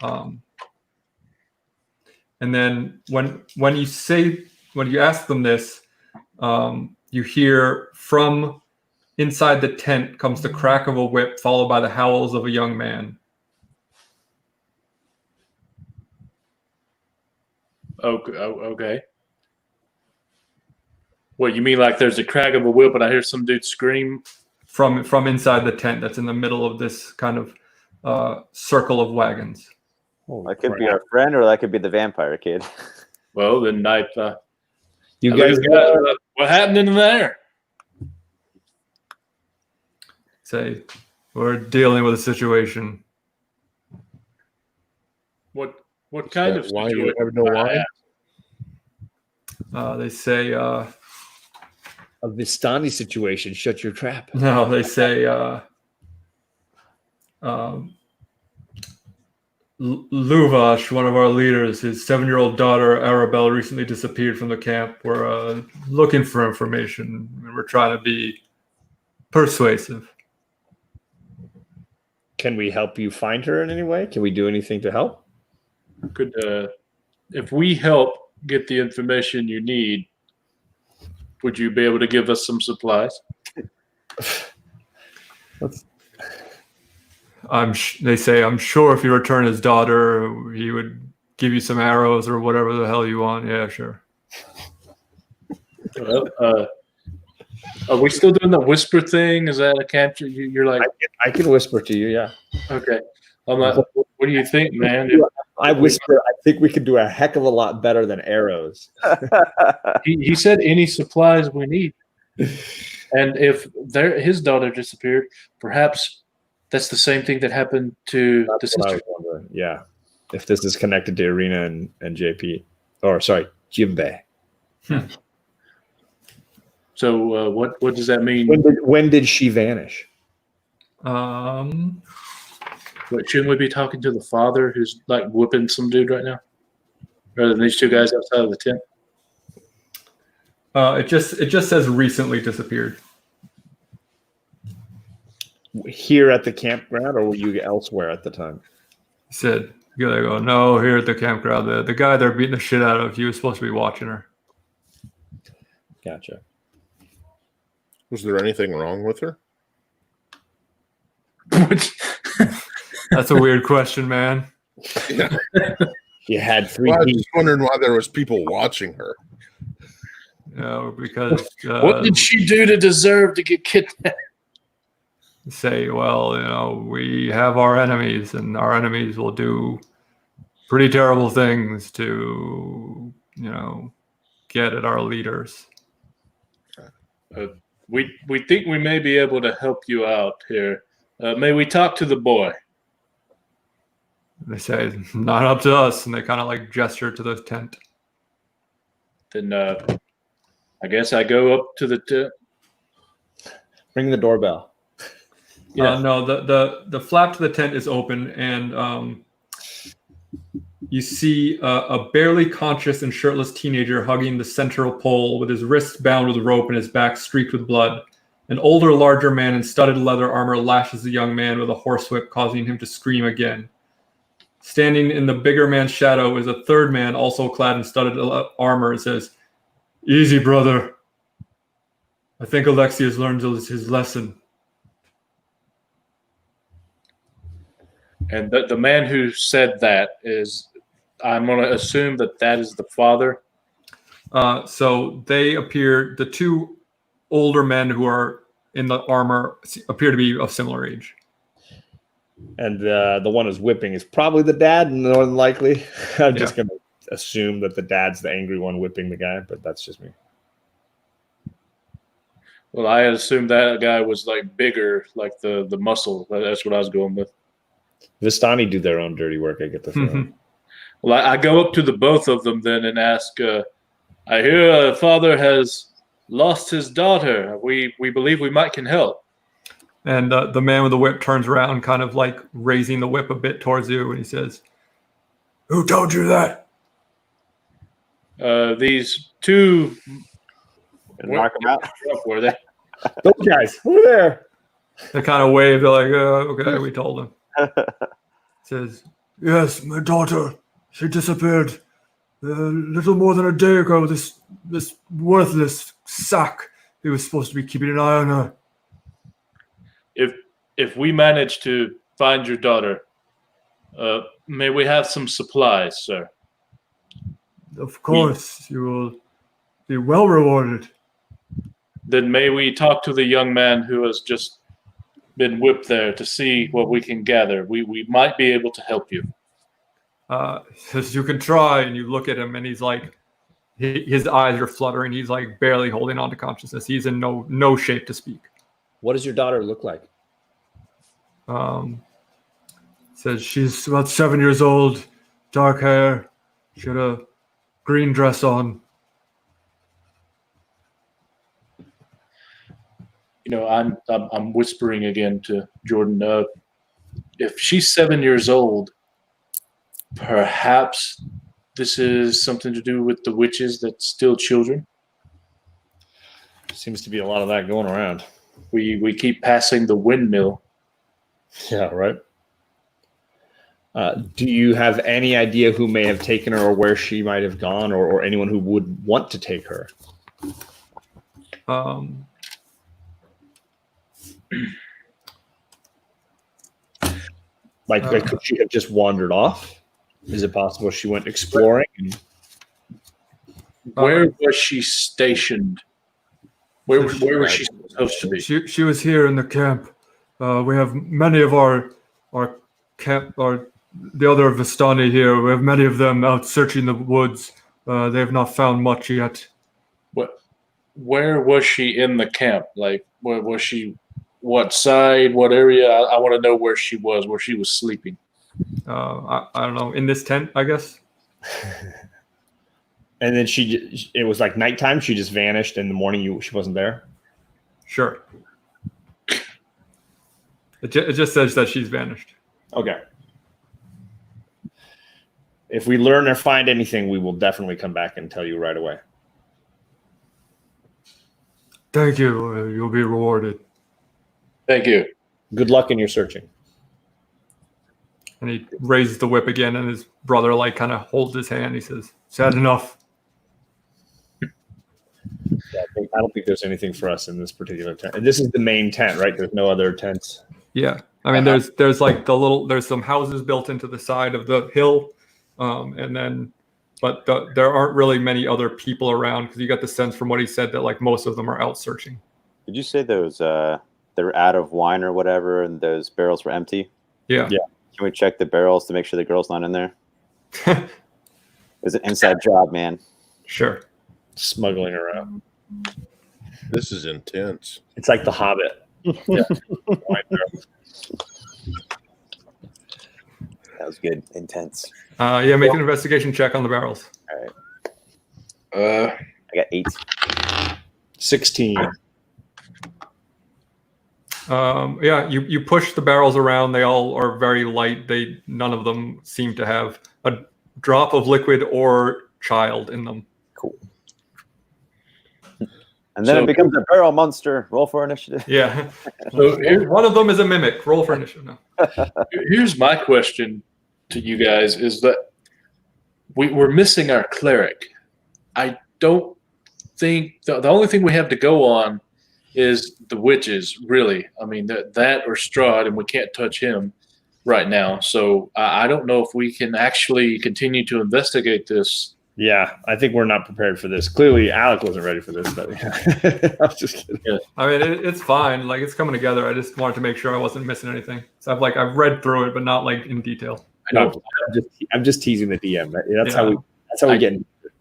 And then when you ask them this, you hear from inside the tent comes the crack of a whip, followed by the howls of a young man. Okay. What, you mean like there's a crack of a whip and I hear some dude scream? From inside the tent that's in the middle of this kind of circle of wagons. That could be our friend, or that could be the vampire kid. Well, then You guys what happened in there? Say, we're dealing with a situation. What kind of wine? situation? You have no wine? They say, a Vistani situation. Shut your trap. no, they say, Luvash, one of our leaders, his 7-year-old daughter, Arabelle, recently disappeared from the camp. We're looking for information, and we're trying to be persuasive. Can we help you find her in any way? Can we do anything to help? Could if we help get the information you need, would you be able to give us some supplies? They say, I'm sure if you return his daughter, he would give you some arrows or whatever the hell you want. Yeah, sure. Well, are we still doing the whisper thing? Is that a capture? You're like, I can whisper to you. Yeah. okay. I'm like, what do you think, man? I whisper. I think we could do a heck of a lot better than arrows. He said any supplies we need. And if his daughter disappeared, perhaps That's the same thing that happened to the That's what I sister. was wondering. Yeah, if this is connected to Irina and JP, or sorry, Jimbe. So what does that mean? When did she vanish? What, shouldn't we be talking to the father who's like whipping some dude right now, rather than these two guys outside of the tent? It just says recently disappeared. Here at the campground, or were you elsewhere at the time? He said, "You gotta go." No, here at the campground. The guy they're beating the shit out of. He was supposed to be watching her. Gotcha. Was there anything wrong with her? That's a weird question, man. Yeah. You had three. Well, I was teeth. just wondering why there was people watching her. Because What did she do to deserve to get kidnapped? say, well, we have our enemies, and our enemies will do pretty terrible things to, get at our leaders. We think we may be able to help you out here. May we talk to the boy? They say, not up to us, and they kind of like gesture to the tent. Then I guess I go up to the tent. Ring the doorbell. Yeah. No, the flap to the tent is open, and you see a barely conscious and shirtless teenager hugging the central pole with his wrists bound with rope and his back streaked with blood. An older, larger man in studded leather armor lashes the young man with a horsewhip, causing him to scream again. Standing in the bigger man's shadow is a third man, also clad in studded armor, and says, "Easy, brother. I think Alexius learned his lesson." And the man who said that is, I'm going to assume that is the father. So they appear, the two older men who are in the armor appear to be of similar age. And the one who's whipping is probably the dad, more than likely. I'm just going to assume that the dad's the angry one whipping the guy, but that's just me. Well, I assumed that guy was like bigger, like the muscle. That's what I was going with. Vistani do their own dirty work, I get the feeling. Well, I go up to the both of them then and ask, I hear a father has lost his daughter. We believe we might can help. And the man with the whip turns around, kind of like raising the whip a bit towards you, and he says, "Who told you that?" These two Knock him out. were they? Those guys, over there. They kind of wave. They're like, "Okay, we told him." Says, "Yes, my daughter. She disappeared little more than a day ago. This worthless sack. He was supposed to be keeping an eye on her." If we manage to find your daughter, may we have some supplies, sir? Of course, you will be well rewarded. Then may we talk to the young man who has just been whipped there to see what we can gather. We might be able to help you. Says, "You can try," and you look at him, and he's like, his eyes are fluttering. He's like barely holding on to consciousness. He's in no shape to speak. What does your daughter look like? Says she's about 7 years old, dark hair. She had a green dress on. I'm whispering again to Jordan. If she's 7 years old, perhaps this is something to do with the witches that steal children. Seems to be a lot of that going around. We keep passing the windmill. Yeah, right. Do you have any idea who may have taken her or where she might have gone, or anyone who would want to take her? Like could she have just wandered off? Is it possible she went exploring? Where was she stationed? Where was she supposed to be? She was here in the camp. We have many of our camp, the other Vistani here. We have many of them out searching the woods. They have not found much yet. Where was she in the camp? Like, where was she what side, what area. I want to know where she was sleeping. I don't know. In this tent, I guess. And then it was like nighttime. She just vanished. In the morning, she wasn't there. Sure. It just says that she's vanished. Okay. If we learn or find anything, we will definitely come back and tell you right away. Thank you. You'll be rewarded. Thank you. Good luck in your searching. And he raises the whip again, and his brother like kind of holds his hand. He says, "Sad enough." Yeah, I don't think there's anything for us in this particular tent. And this is the main tent, right? There's no other tents. Yeah, I mean, there's like there's some houses built into the side of the hill, and then, but there aren't really many other people around because you got the sense from what he said that like most of them are out searching. Did you say those they were out of wine or whatever, and those barrels were empty? Yeah. Yeah. Can we check the barrels to make sure the girl's not in there? It's an inside job, man. Sure. Smuggling around. This is intense. It's like The Hobbit. Yeah. That was good. Intense. Yeah, make an investigation check on the barrels. All right. I got 8. 16. Yeah, you push the barrels around. They all are very light. None of them seem to have a drop of liquid or child in them. Cool. And then it becomes a barrel monster. Roll for initiative. Yeah. So One of them is a mimic. Roll for initiative. No. here's my question to you guys: is that we're missing our cleric? I don't think the only thing we have to go on is the witches. Really, I mean that or Strahd, and we can't touch him right now. So I don't know if we can actually continue to investigate this. Yeah, I think we're not prepared for this. Clearly, Alec wasn't ready for this, but I was just kidding. Yeah. I mean, it's fine. Like it's coming together. I just wanted to make sure I wasn't missing anything. So I've read through it, but not like in detail. No, I'm just teasing the DM. That's how we get into it.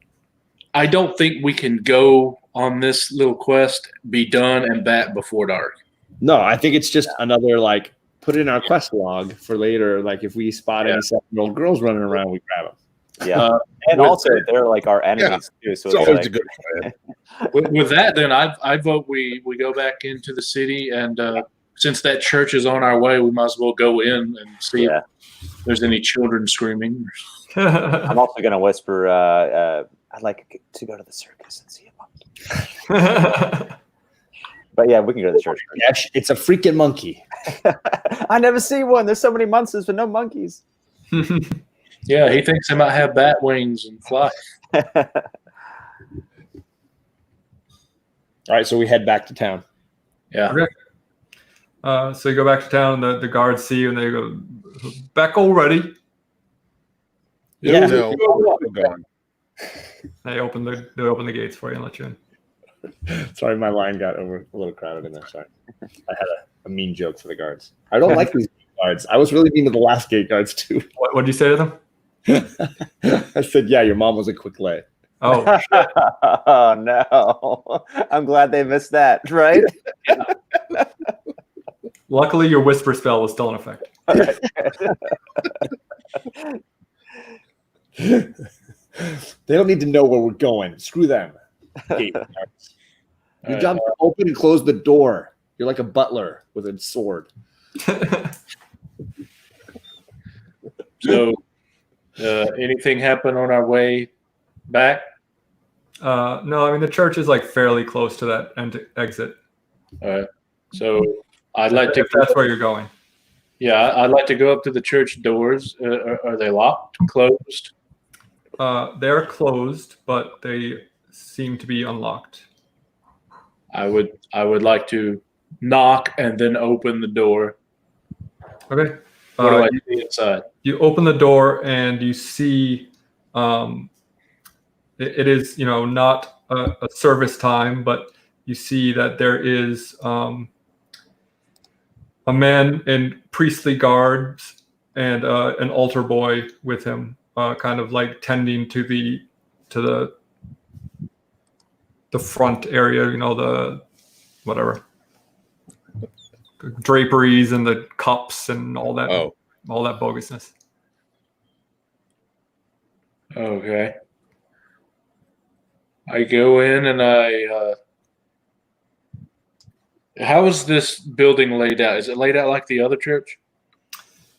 I don't think we can go on this little quest, be done, and back before dark. No, I think it's just another like put it in our quest log for later. Like if we spot any 7-year-old girls running around, we grab them. Yeah, and also they're like our enemies too. So It's it's always like, a good plan. With that, then I vote we go back into the city, and since that church is on our way, we might as well go in and see if there's any children screaming. I'm also gonna whisper. I'd like to go to the circus and see a monkey. But yeah, we can go to the church. Yeah, it's a freaking monkey. I never see one. There's so many monsters but no monkeys. Yeah, he thinks they might have bat wings and fly. All right, so we head back to town. Yeah. Okay. So you go back to town. The guards see you and they go, "Back already." Yeah. No, we're going. They open the gates for you and let you in. Sorry, my line got a little crowded in there. Sorry. I had a mean joke for the guards. I don't like these guards. I was really mean to the last gate guards, too. What did you say to them? I said, yeah, your mom was a quick lay. Oh, Oh no! I'm glad they missed that. Right? luckily your whisper spell was still in effect. They don't need to know where we're going. Screw them. Gate guards. Your job is to open and close the door. You're like a butler with a sword. So, anything happen on our way back? No, I mean the church is like fairly close to that exit. All right. So I'd like to. If that's where you're going. Yeah, I'd like to go up to the church doors. Are they locked? Closed? They're closed, but they seem to be unlocked. I would like to knock and then open the door. Okay. What do I see inside? You open the door and you see it is, not a service time, but you see that there is a man in priestly garbs and an altar boy with him, kind of like tending to the front area, the whatever. draperies and the cups and all that Oh, bogusness. Okay. I go in and how is this building laid out? Is it laid out like the other church?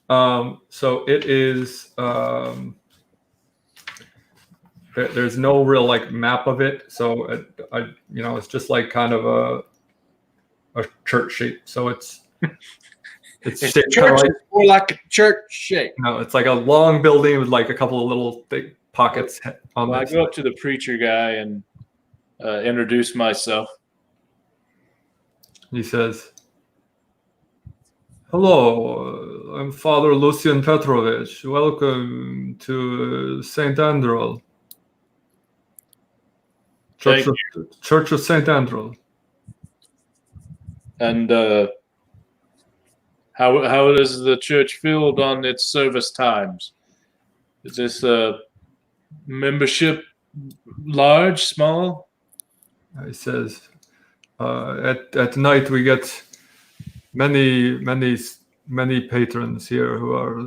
So it is. There's no real like map of it, so it's just like kind of a church shape. So it's shaped kind of like, more like a church shape. it's like a long building with like a couple of little thick pockets on Well, I the go up to the preacher guy and introduce myself. He says, "Hello, I'm Father Lucian Petrovich. Welcome to Saint Andrel, Church of Saint Andrel." And how is the church filled on its service times? Is this membership large, small? He says, "At night we get many patrons here who are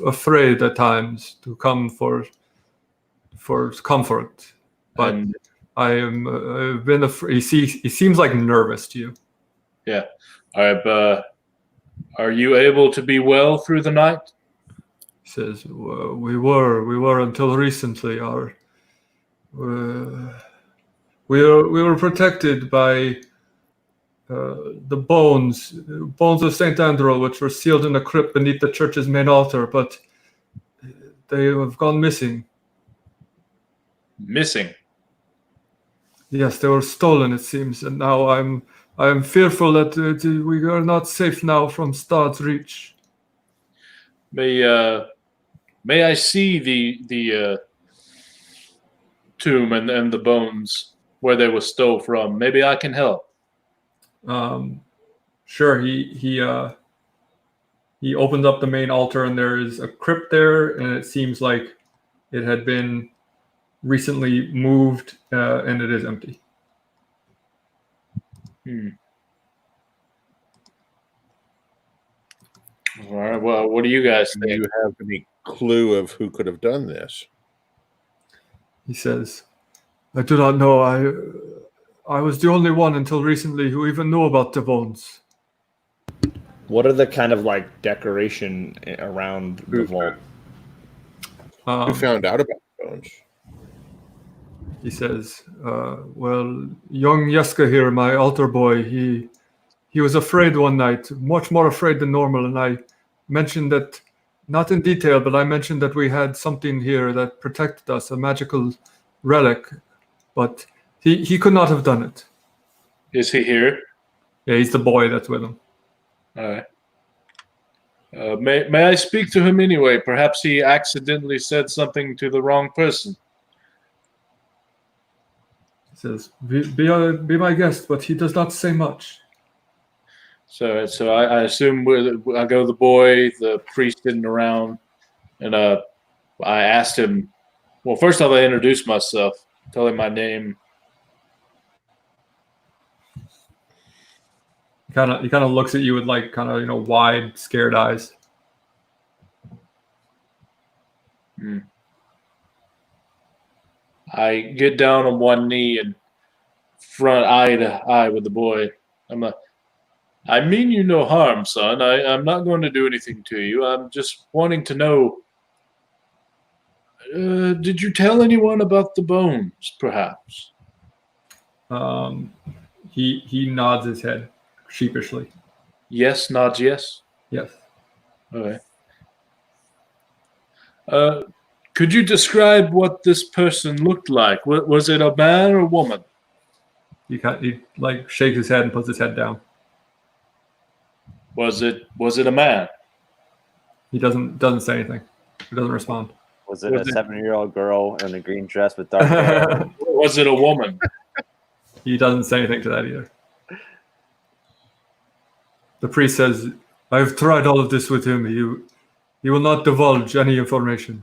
afraid at times to come for comfort, but And I've been afraid." He seems like nervous to you. yeah, are you able to be well through the night? He says, "We were until recently. We were protected by the bones of Saint Andrew, which were sealed in a crypt beneath the church's main altar, but they have gone missing. Missing. Yes, they were stolen, it seems, and now I'm fearful that we are not safe now from Strahd's reach." May I see the tomb and the bones where they were stole from? Maybe I can help. Sure. He opens up the main altar, and there is a crypt there, and it seems like it had been recently moved, and it is empty. All right. Well, what do you guys do think? you have any clue of who could have done this? He says, "I do not know. I was the only one until recently who even knew about the bones." What are the kind of like decoration around the vault? Who found out about the bones? He says, "Well, young Yeska here, my altar boy, he was afraid one night, much more afraid than normal, and I mentioned that, not in detail, but I mentioned that we had something here that protected us, a magical relic, but he could not have done it." Is he here? Yeah, he's the boy that's with him. All right. May I speak to him anyway? Perhaps he accidentally said something to the wrong person. He says, be my guest, but he does not say much." So I assume I go the boy, the priest isn't around, and I asked him. Well, first off, I introduced myself, tell him my name. He kind of looks at you with like kind of wide, scared eyes. I get down on one knee and front eye to eye with the boy. I mean you no harm, son. I'm not going to do anything to you. I'm just wanting to know, did you tell anyone about the bones, perhaps? He nods his head sheepishly. Yes, nods yes. Yes. Okay. Could you describe what this person looked like? Was it a man or a woman? He like shakes his head and puts his head down. Was it a man? He doesn't say anything. He doesn't respond. Was it a 7-year-old girl in a green dress with dark hair? Was it a woman? He doesn't say anything to that either. The priest says, "I've tried all of this with him. He will not divulge any information."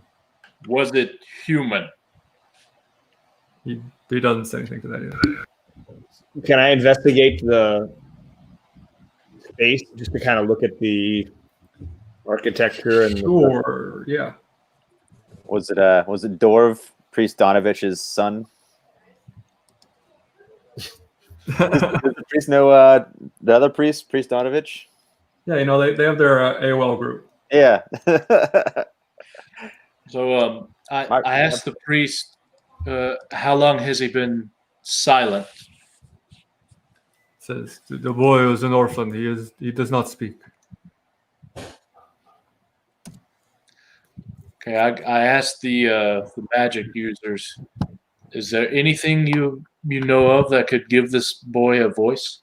Was it human? He doesn't say anything to that either. Can I investigate the space just to kind of look at the architecture and Sure. Yeah. Was it Dorv, Priest Donovich's son? Does the priest know the other priest, Priest Donovich? Yeah, you know, they have their AOL group. Yeah. So I asked the priest, how long has he been silent? Says the boy is an orphan. He does not speak. Okay, I asked the magic users, is there anything you know of that could give this boy a voice?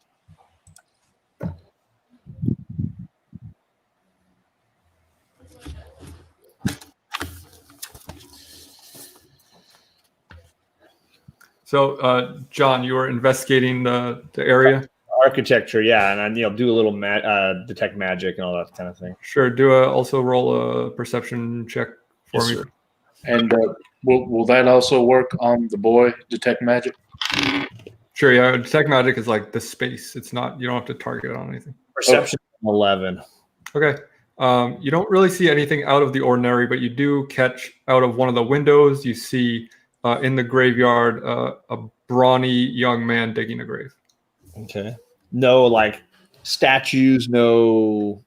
So, John, you were investigating the area. architecture, yeah, and do a little detect magic and all that kind of thing. Sure. Also roll a perception check for Yes, me. sir. And will that also work on the boy, detect magic? Sure. Yeah. Detect magic is like the space. It's not. You don't have to target it on anything. Perception 11. Okay. You don't really see anything out of the ordinary, but you do catch out of one of the windows. You see in the graveyard a brawny young man digging a grave. Okay. No like statues, no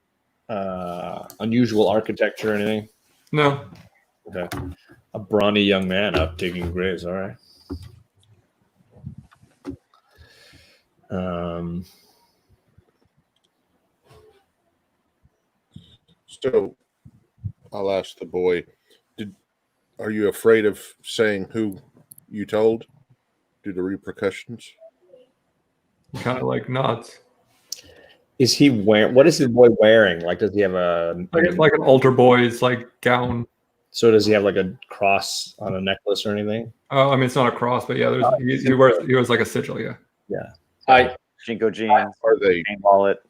unusual architecture or anything. No. Okay. A brawny young man up digging graves. All right. So I'll ask the boy, are you afraid of saying who you told due to repercussions? He kind of like nods. Is he wearing? What is the boy wearing? Like, does he have Like an altar boy's like gown. So does he have like a cross on a necklace or anything? I mean, it's not a cross, but yeah, he wears like a sigil. Yeah. Yeah. Jinko jeans, Are they? chain wallet.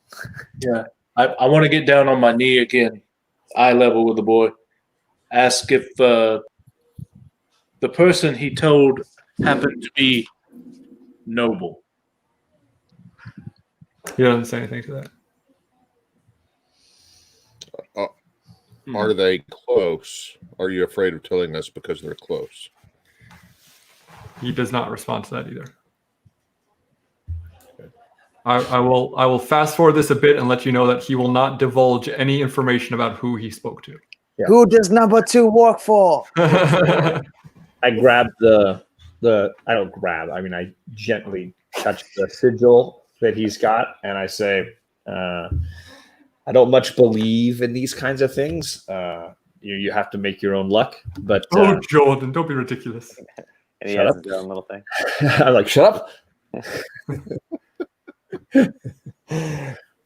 Yeah. I want to get down on my knee again, eye level with the boy. Ask if the person he told happened to be noble. He doesn't say anything to that. Are they close? Are you afraid of telling us because they're close? He does not respond to that either. I will fast forward this a bit and let you know that he will not divulge any information about who he spoke to. Yeah. Who does number 2 work for? I grab the I don't grab. I mean, I gently touch the sigil that he's got, and I say, I don't much believe in these kinds of things. You have to make your own luck. But Oh, Jordan, don't be ridiculous. And he Shut has up. his own little thing. I'm like, shut up.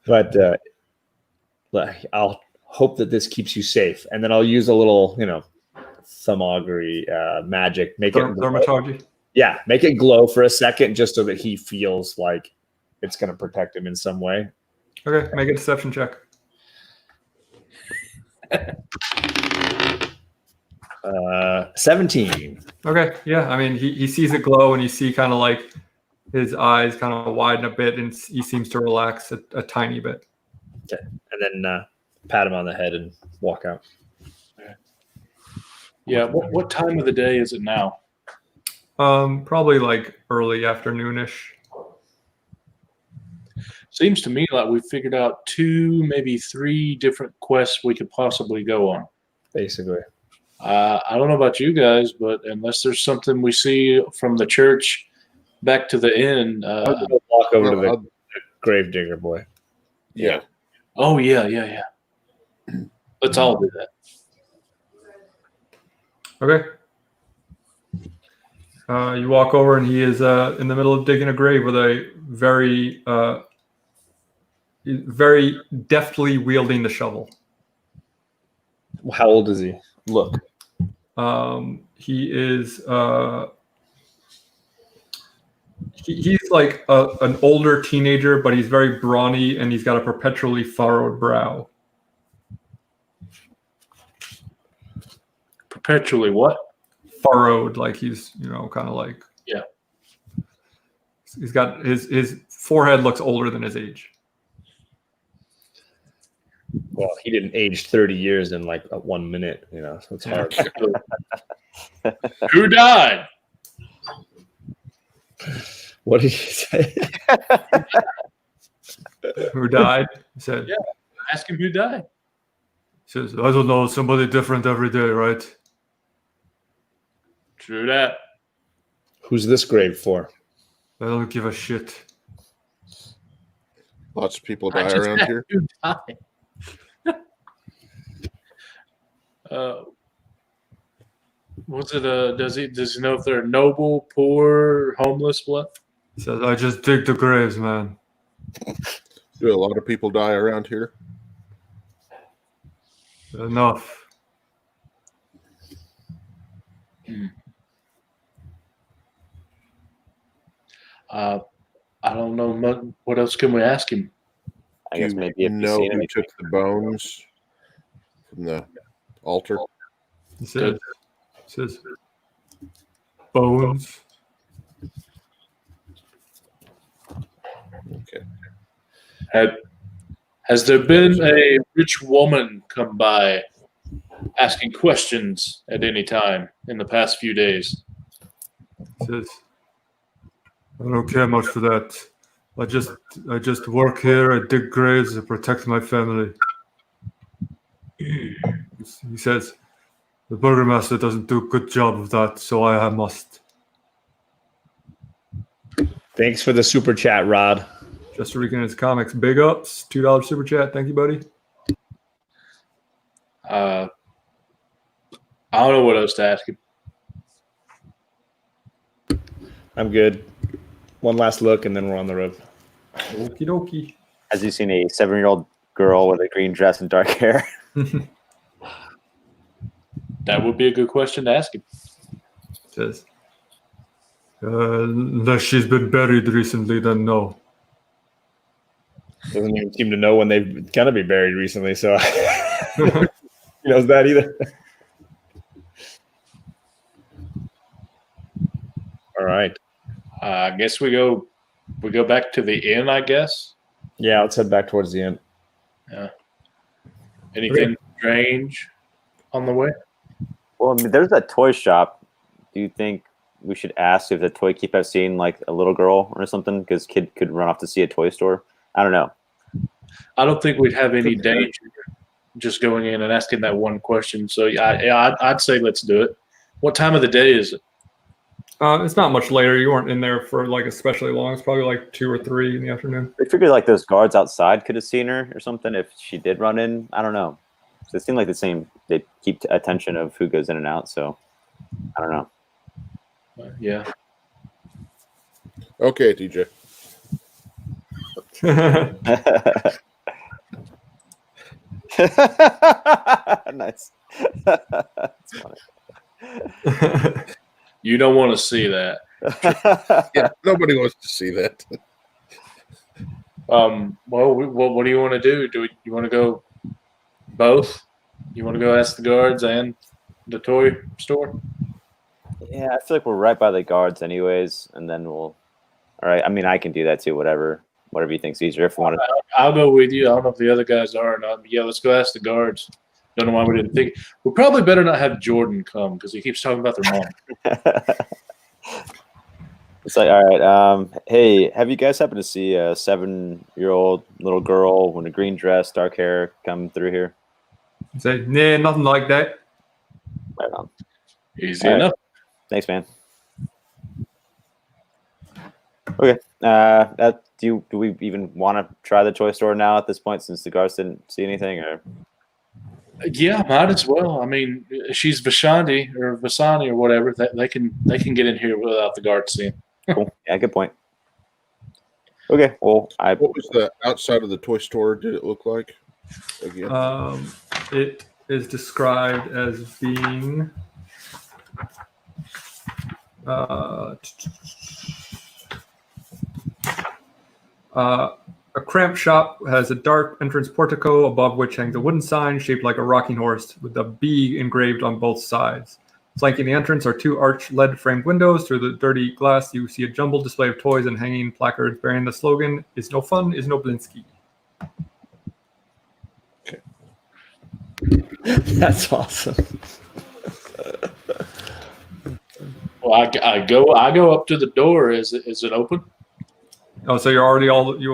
But I'll hope that this keeps you safe, and then I'll use a little, thaumagory magic. Make it Dermatology. Yeah, make it glow for a second, just so that he feels like it's going to protect him in some way. Okay, make a deception check. 17. Okay, yeah. I mean, he sees it glow, and you see kind of like his eyes kind of widen a bit, and he seems to relax a tiny bit. Okay, and then pat him on the head and walk out. Yeah. What time of the day is it now? Probably like early afternoonish. Seems to me like we figured out 2, maybe 3 different quests we could possibly go on. Basically. I don't know about you guys, but unless there's something we see from the church back to the inn. I'll go walk over to Well, the gravedigger boy. yeah. Oh, yeah. Let's all do that. Okay. You walk over, and he is in the middle of digging a grave with a very deftly wielding the shovel. How old is he? Look. He is he's like an older teenager, but he's very brawny, and he's got a perpetually furrowed brow. Perpetually what? Furrowed, like he's kind of like, yeah. He's got his forehead looks older than his age. Well, he didn't age 30 years in like 1 minute, so it's hard. Who died? What did you say? Who died? He said. Yeah. Ask him who died. He says, I don't know, somebody different every day, right? True that. Who's this grave for? I don't give a shit. Lots of people I die just around asked here. who died. Does he know if they're noble, poor, homeless, what? He says, I just dig the graves, man. Do a lot of people die around here? Enough. I don't know much. What else can we ask him? I Do guess you maybe if you know seen who anything. took the bones from the altar? He says, bones. Okay. Has there been a rich woman come by asking questions at any time in the past few days? He says, I don't care much for that. I just work here, I dig graves, I protect my family. He says, the burgomaster doesn't do a good job of that, so I must. Thanks for the super chat, Rod. Just Rican his comics, big ups, $2 super chat, thank you, buddy. I don't know what else to ask him. I'm good. One last look, and then we're on the road. Okie dokie. Has he seen a 7-year-old girl with a green dress and dark hair? That would be a good question to ask him. Says, unless she's been buried recently, then no. Doesn't even seem to know when they've gonna be buried recently, so he knows that either. All right. I guess we go back to the inn, I guess. Yeah, let's head back towards the end. Yeah. Anything strange on the way? Well, I mean, there's that toy shop. Do you think we should ask if the toy keep I've seen like a little girl or something? Because kid could run off to see a toy store. I don't know. I don't think we'd have any danger just going in and asking that one question. So I'd say let's do it. What time of the day is it? It's not much later. You weren't in there for like especially long. It's probably like 2 or 3 in the afternoon. I figured like those guards outside could have seen her or something if she did run in. I don't know. So it seemed like the same. They keep attention of who goes in and out. So I don't know. Yeah. Okay, TJ. Nice. That's funny. You don't want to see that. Yeah, nobody wants to see that. Well, what do you want to do? You want to go both? You want to go ask the guards and the toy store? Yeah, I feel like we're right by the guards anyways, and then we'll. All right. I mean, I can do that too. Whatever you think's easier. If we want to. I'll go with you. I don't know if the other guys are or not. But yeah, let's go ask the guards. Don't know why we didn't think. We probably better not have Jordan come because he keeps talking about their mom. It's like, all right. Hey, have you guys happened to see a 7-year-old little girl in a green dress, dark hair come through here? Say, nah, nothing like that. Right on. Easy All right. enough. Thanks, man. Okay. Do we even want to try the toy store now at this point since the guards didn't see anything? Or Yeah, might as well. I mean, she's Vashandi or Vasani or whatever. They can get in here without the guards seeing. cool. Yeah, good point. Okay. Well, What was the outside of the toy store? Did it look like? Again, It is described as being a cramped shop, has a dark entrance portico above which hangs a wooden sign shaped like a rocking horse with a B engraved on both sides. Flanking the entrance are 2 arched lead-framed windows. Through the dirty glass, you see a jumbled display of toys and hanging placards bearing the slogan, "Is no fun, is no Blinsky." okay. That's awesome. Well, I go up to the door. Is it open? Oh, so you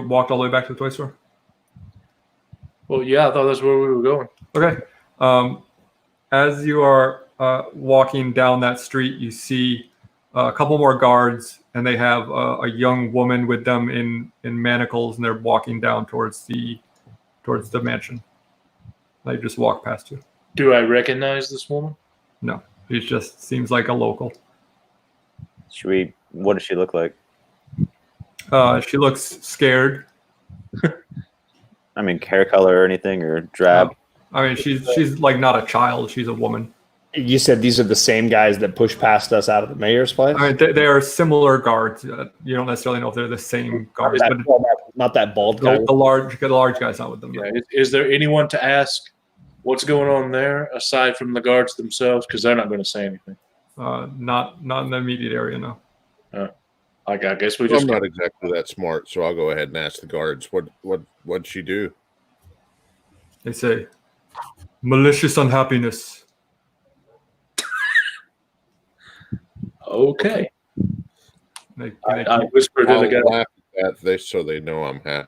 walked all the way back to the toy store? Well, yeah, I thought that's where we were going. Okay. As you are walking down that street, you see a couple more guards, and they have a young woman with them in manacles, and they're walking down towards the mansion. They just walk past you. Do I recognize this woman? No, she just seems like a local. What does she look like? She looks scared. I mean, hair color or anything, or drab? I mean, she's like not a child. She's a woman. You said these are the same guys that pushed past us out of the mayor's place? I mean, they are similar guards. You don't necessarily know if they're the same guards, but Not that bald guy. the large guy's not with them. Yeah. Is there anyone to ask what's going on there aside from the guards themselves? Because they're not going to say anything. Not in the immediate area, no. I guess we I'm just. not exactly that smart, so I'll go ahead and ask the guards what'd she do? They say malicious unhappiness. Okay. They I whispered to I'll the guy. laugh at that so they know I'm happy.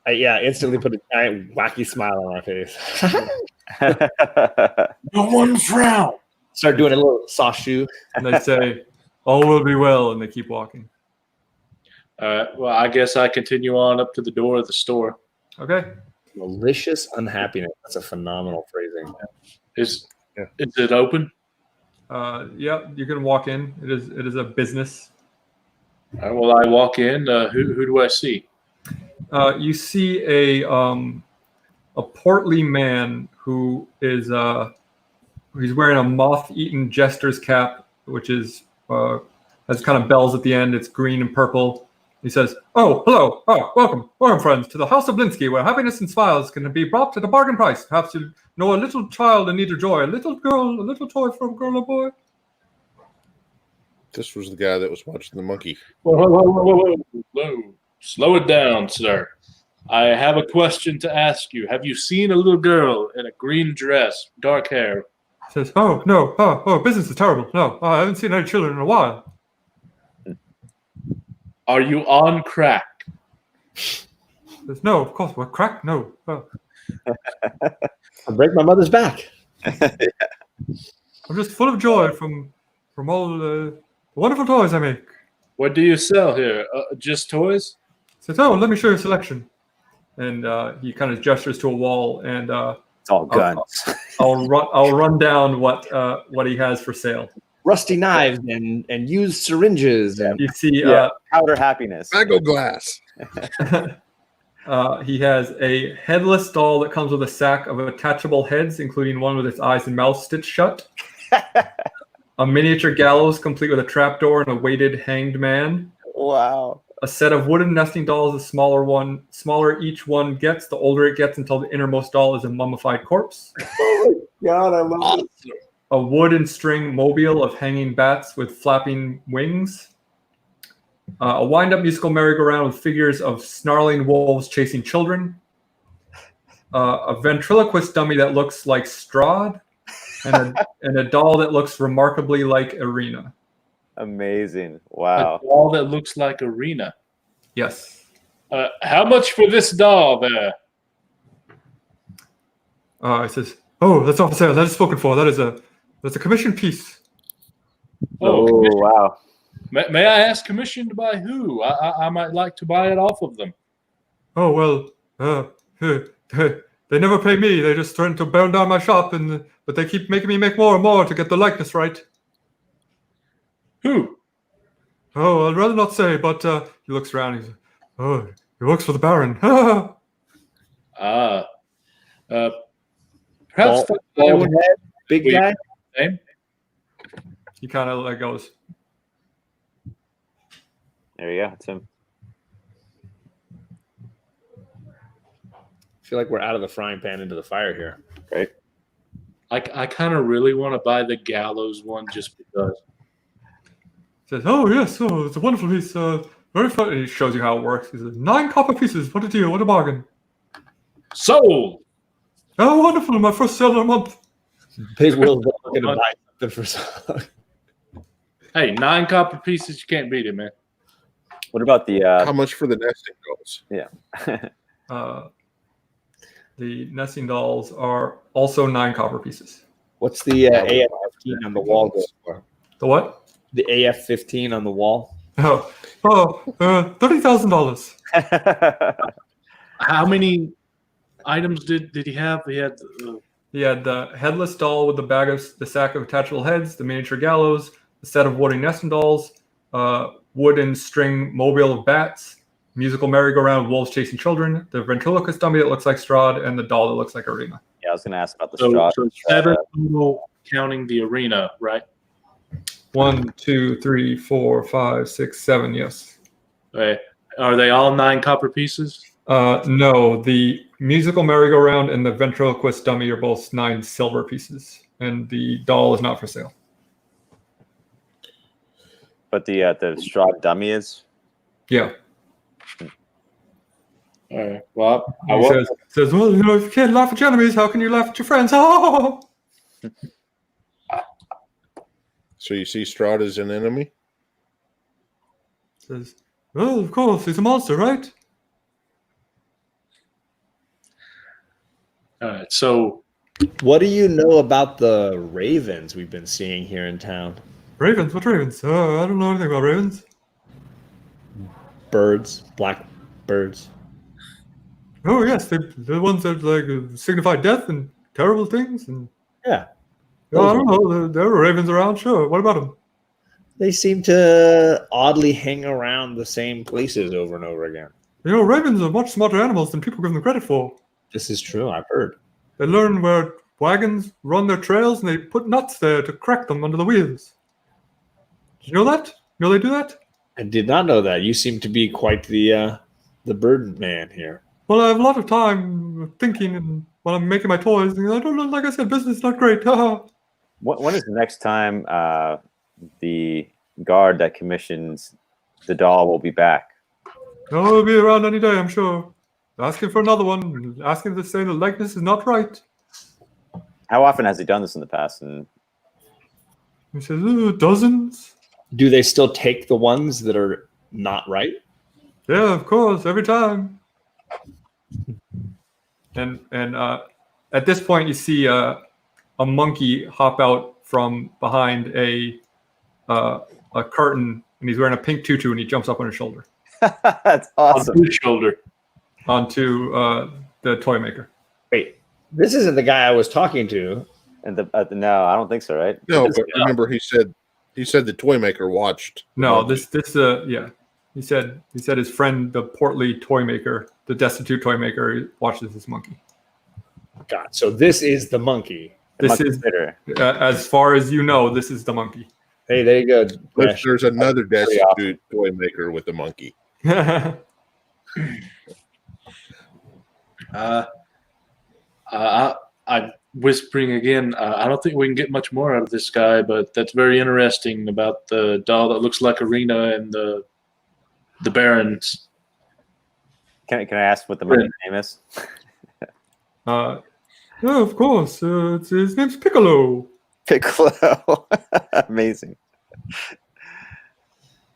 Yeah, instantly put a giant wacky smile on my face. No one frown. Start doing a little soft shoe. and they say all will be well, and they keep walking. Well, I guess I continue on up to the door of the store. Okay. Malicious unhappiness. That's a phenomenal phrasing. Is it open? Yeah, you can walk in. It is a business. Well, I walk in. Who do I see? You see a portly man who is he's wearing a moth-eaten jester's cap, which is has kind of bells at the end. It's green and purple. He says, "Oh, hello. Oh, welcome, friends, to the House of Blinsky, where happiness and smiles can be brought at a bargain price. Perhaps you know a little child in need of joy, a little girl, a little toy for a girl or boy." This was the guy that was watching the monkey. Whoa. Slow it down, sir. I have a question to ask you. Have you seen a little girl in a green dress, dark hair? He says, "Oh, no. Oh, business is terrible. No, I haven't seen any children in a while." Are you on crack? He says, "No, of course. What, crack? No. Oh. I'll break my mother's back. I'm just full of joy from all the wonderful toys I make." What do you sell here? Just toys? He says, "Oh, let me show you a selection." And he kind of gestures to a wall, and It's all guns. I'll run down what he has for sale. Rusty knives and used syringes. And You see, Powder happiness. Mango glass. he has a headless doll that comes with a sack of attachable heads, including one with its eyes and mouth stitched shut. A miniature gallows complete with a trapdoor and a weighted hanged man. Wow. A set of wooden nesting dolls, the smaller each one gets, the older it gets until the innermost doll is a mummified corpse. God, I love it. A wood and string mobile of hanging bats with flapping wings. A wind-up musical merry-go-round with figures of snarling wolves chasing children. A ventriloquist dummy that looks like Strahd. And a doll that looks remarkably like Irina. Amazing. A Wow. doll that looks like Arena. Yes. How much for this doll there? He says, "Oh, that's not for sale. That is spoken for. That's a commission piece." Oh, Wow. may I ask commissioned by who? I might like to buy it off of them. "Oh, well, they never pay me. They just threaten to burn down my shop, but they keep making me make more and more to get the likeness right." Who? "Oh, I'd rather not say, but he looks around and he says, "Oh, he works for the Baron." Perhaps Bald head, big Wait. guy. name? He kind of like goes, There you go. It's him. I feel like we're out of the frying pan into the fire here. Great. I kind of really want to buy the gallows one just because. says, "Oh, yes, oh, it's a wonderful piece. Very fun." And he shows you how it works. He says, 9 copper pieces. What a deal. What a bargain. Sold. Oh, wonderful! My first sale in a month. Big Will's looking to buy something for some. Hey, 9 copper pieces. You can't beat it, man. What about the How much for the nesting dolls? The nesting dolls are also 9 copper pieces. What's the AF-15 on the wall go for? The what? The AF-15 on the wall? $30,000. How many items did he have? He had He had the headless doll with the sack of attachable heads, the miniature gallows, the set of wooden nesting dolls, wood and string mobile of bats, musical merry-go-round wolves chasing children, the ventriloquist dummy that looks like Strahd, and the doll that looks like Arena. Yeah, I was going to ask about the so, Strahd. so 7 total, counting the arena, right? 1, 2, 3, 4, 5, 6, 7. Yes. Okay. Are they all 9 copper pieces? No, the musical merry-go-round and the ventriloquist dummy are both 9 silver pieces, and the doll is not for sale. But the Strahd dummy is? Yeah. All right. Well, He says, well, you know, if you can't laugh at your enemies, how can you laugh at your friends? Oh! So you see Strahd as an enemy? Says, well, of course, he's a monster, right? all right. So What do you know about the ravens we've been seeing here in town? Ravens? What ravens? I don't know anything about ravens. Birds, black birds. Oh, yes, they're the ones that like signify death and terrible things. And Yeah. I don't know. There are ravens around, sure. What about them? They seem to oddly hang around the same places over and over again. You know, ravens are much smarter animals than people give them credit for. This is true, I've heard. They learn where wagons run their trails, and they put nuts there to crack them under the wheels. Did you know that? You know they do that? I did not know that. You seem to be quite the bird man here. Well, I have a lot of time thinking and when I'm making my toys. And I don't know, like I said, business is not great. When is the next time the guard that commissions the doll will be back? No, it'll be around any day, I'm sure. Asking for another one, asking to say the likeness is not right. How often has he done this in the past? And He says, dozens. Do they still take the ones that are not right? Yeah, of course, every time. And at this point, you see a monkey hop out from behind a curtain, and he's wearing a pink tutu, and he jumps up on his shoulder that's awesome. on his shoulder. onto the toy maker. Wait, this isn't the guy I was talking to. And no, I don't think so, right? No, but remember he said the toy maker watched. No, this yeah. He said his friend, the portly toy maker, the destitute toy maker, watches this monkey. God, so this is the monkey. This is, as far as you know, this is the monkey. Hey, there you go. But there's another destitute toy maker with a monkey. I'm whispering again. I don't think we can get much more out of this guy, but that's very interesting about the doll that looks like Arena and the Barons. Can I ask what the monkey's name is? Yeah, of course. His name's Piccolo. Piccolo. Amazing.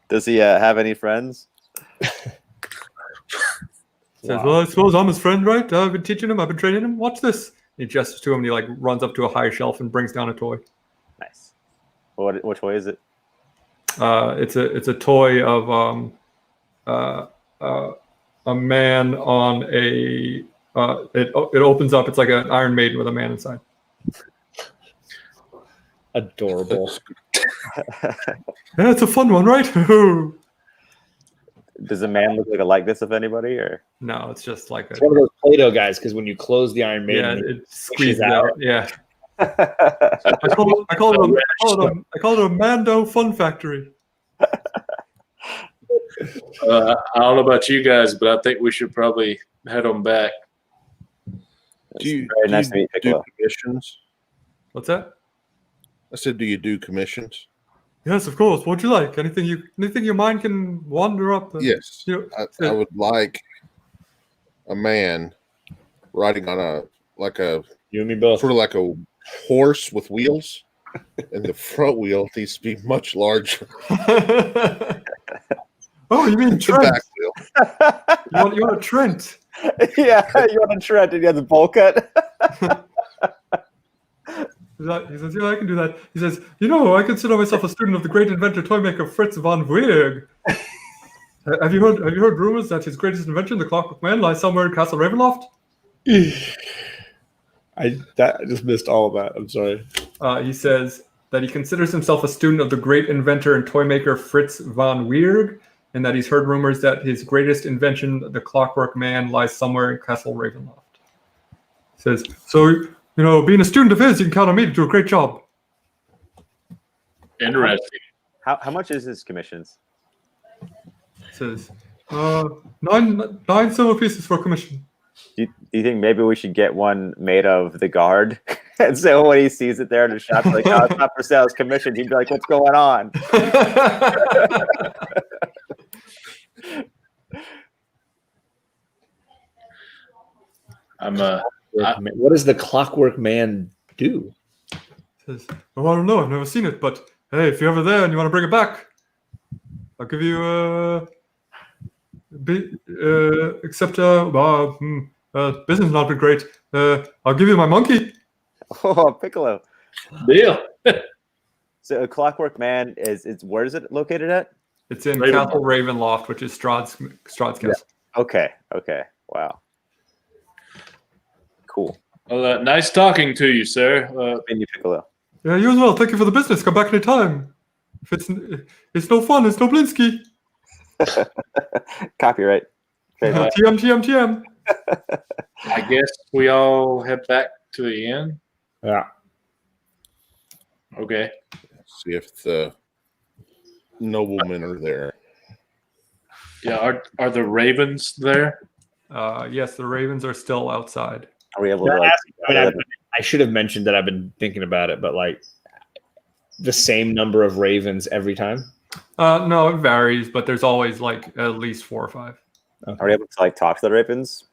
Does he have any friends? Says, well, I suppose I'm his friend, right? I've been teaching him. I've been training him. Watch this. He gestures to him, and he runs up to a high shelf and brings down a toy. Nice. What toy is it? It's a toy of a man on a. It opens up. It's like an Iron Maiden with a man inside. Adorable. Yeah, it's a fun one, right? Does the man look like a likeness of anybody, or No, it's just like It's one of those Play-Doh guys, because when you close the Iron Maiden, it squeezes out. Yeah. I call it a Mando Fun Factory. I don't know about you guys, but I think we should probably head on back. Do you very nice to meet do Piccolo. commissions? What's that? I said, do you do commissions? Yes, of course. What'd you like? Anything your mind can wander up? Yes. You know, I would like a man riding on a like a You and me both. sort of like a horse with wheels, and the front wheel needs to be much larger. Oh, you mean The Trent? back wheel. You want a Trent? Yeah, you want to try to get the bowl cut? He says, yeah, I can do that. He says, I consider myself a student of the great inventor toymaker Fritz von Weerg. Have you heard rumors that his greatest invention, the Clockwork Man, lies somewhere in Castle Ravenloft? I just missed all of that. I'm sorry. He says that he considers himself a student of the great inventor and toymaker Fritz von Weerg, and that he's heard rumors that his greatest invention, the Clockwork Man, lies somewhere in Castle Ravenloft. He says, so, being a student of his, you can count on me to do a great job. Interesting. How much is his commissions? He says, 9 silver pieces for commission. Do you think maybe we should get one made of the guard? And so when he sees it there in the shop, like, oh, it's not for sale, it's commissioned. He'd be like, what's going on? What does the Clockwork Man do? He says, I don't know, I've never seen it, but hey, if you're ever there and you want to bring it back, I'll give you except business has not been great. I'll give you my monkey. Oh, Piccolo. Deal. So a Clockwork Man where is it located at? It's in Ravenloft. Castle Ravenloft, which is Strahd's castle. Okay. Wow. Cool. Well, nice talking to you, sir. Thank you, Piccolo. Yeah, you as well. Thank you for the business. Come back anytime. If it's no fun, it's no Blinsky. Copyright. Trademark. TM. I guess we all head back to the inn. Yeah. Okay. See if the noblemen are there. Yeah. Are the ravens there? Yes, the ravens are still outside. Are we able to I should have mentioned that I've been thinking about it, but like the same number of ravens every time. No, it varies, but there's always like at least 4 or 5. are we able to like talk to the ravens?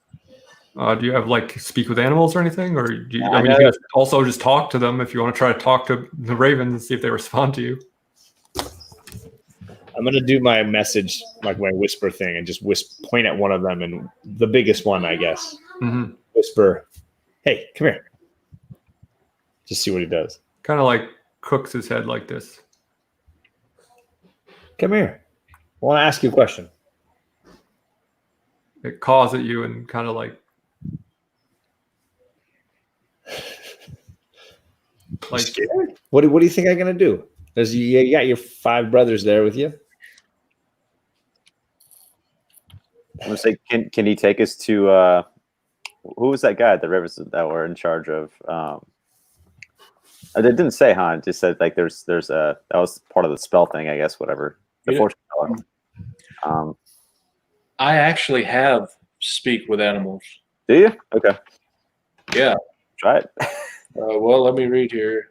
Do you have like speak with animals or anything, or do you, Yeah, I mean, I you know. can also just talk to them if you want to try to talk to the ravens and see if they respond to you. I'm gonna do my message, like my whisper thing, and just point at one of them, and the biggest one, I guess. Mm-hmm. Whisper, "Hey, come here." Just see what he does. Kind of like cooks his head like this. Come here. I want to ask you a question. It caws at you and kind of like You scared? What do you think I'm gonna do? You got your 5 brothers there with you. I'm gonna say, can he take us to who was that guy at the rivers that were in charge of? They didn't say, huh? It just said like there's that was part of the spell thing, I guess. Whatever. The Yeah. fortune teller. I actually have speak with animals. Do you? Okay. Yeah. Try it. Well, let me read here.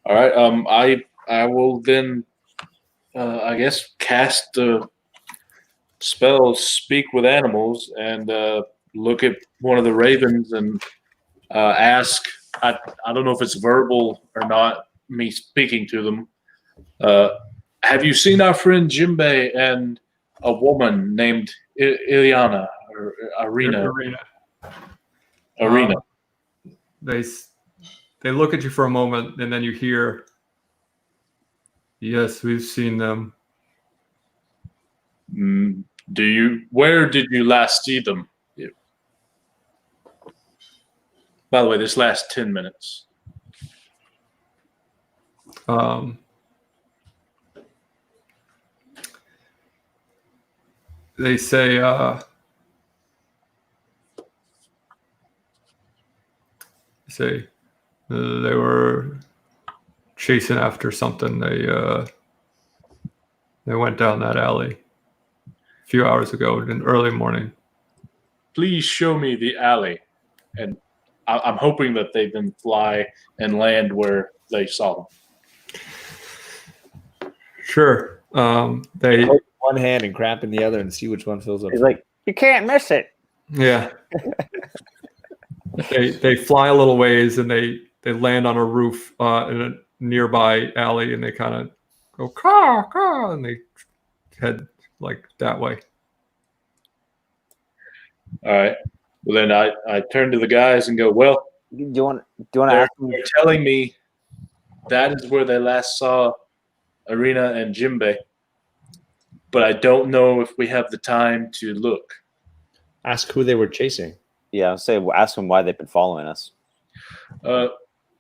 All right. I will then, I guess, cast the spell Speak with Animals and look at one of the ravens and ask. I don't know if it's verbal or not. Me speaking to them. Have you seen our friend Jimbe and a woman named Ileana or Arena? Arena. They look at you for a moment, and then you hear, "Yes, we've seen them." Where did you last see them? Yeah. By the way, this last 10 minutes. They say, they were chasing after something. They went down that alley a few hours ago in early morning. Please show me the alley. And I'm hoping that they then fly and land where they saw them. Sure. They Hold one hand and crap in the other and see which one fills up. He's like, you can't miss it. yeah. They fly a little ways and they land on a roof in a nearby alley and they kind of go caw caw and they head like that way. All right. Well, then I turn to the guys and go, well, Do you want to they're, ask him? they're telling me that is where they last saw Arena and Jimbe. But I don't know if we have the time to look. Ask who they were chasing. Yeah, ask him why they've been following us.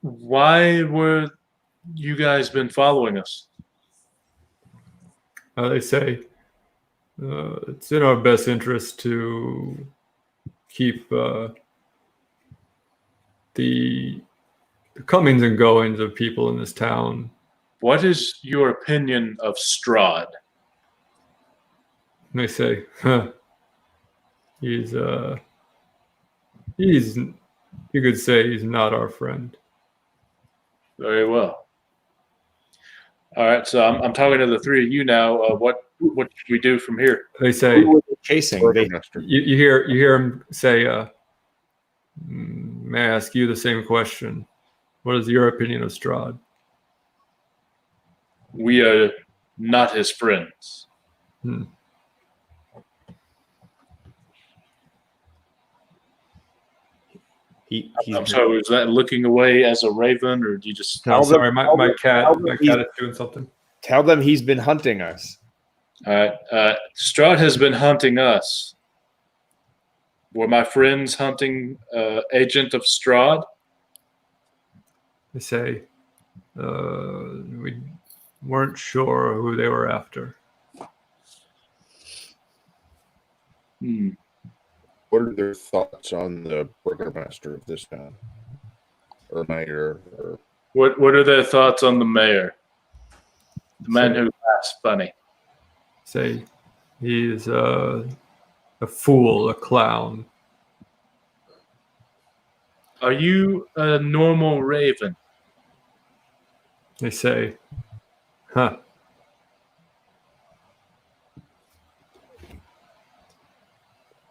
Why were you guys been following us? They say it's in our best interest to keep the comings and goings of people in this town. What is your opinion of Strahd? And they say, huh, he's you could say he's not our friend. Very well. All right, so I'm talking to the three of you now. What should we do from here? They say, Who were they chasing? They, Burgomaster. you hear him say, may I ask you the same question? What is your opinion of Strahd? We are not his friends. he's I'm sorry, was that looking away as a raven, or do you just? No, Tell them- sorry, my cat tell them is doing something. Tell them he's been hunting us. All right, Strahd has been hunting us. Were my friends hunting agent of Strahd? They say, we weren't sure who they were after. Hmm. What are their thoughts on the burgomaster of this town, or mayor, or What are their thoughts on the mayor, the man who laughs funny? Say, he's a fool, a clown. Are you a normal raven? They say, huh.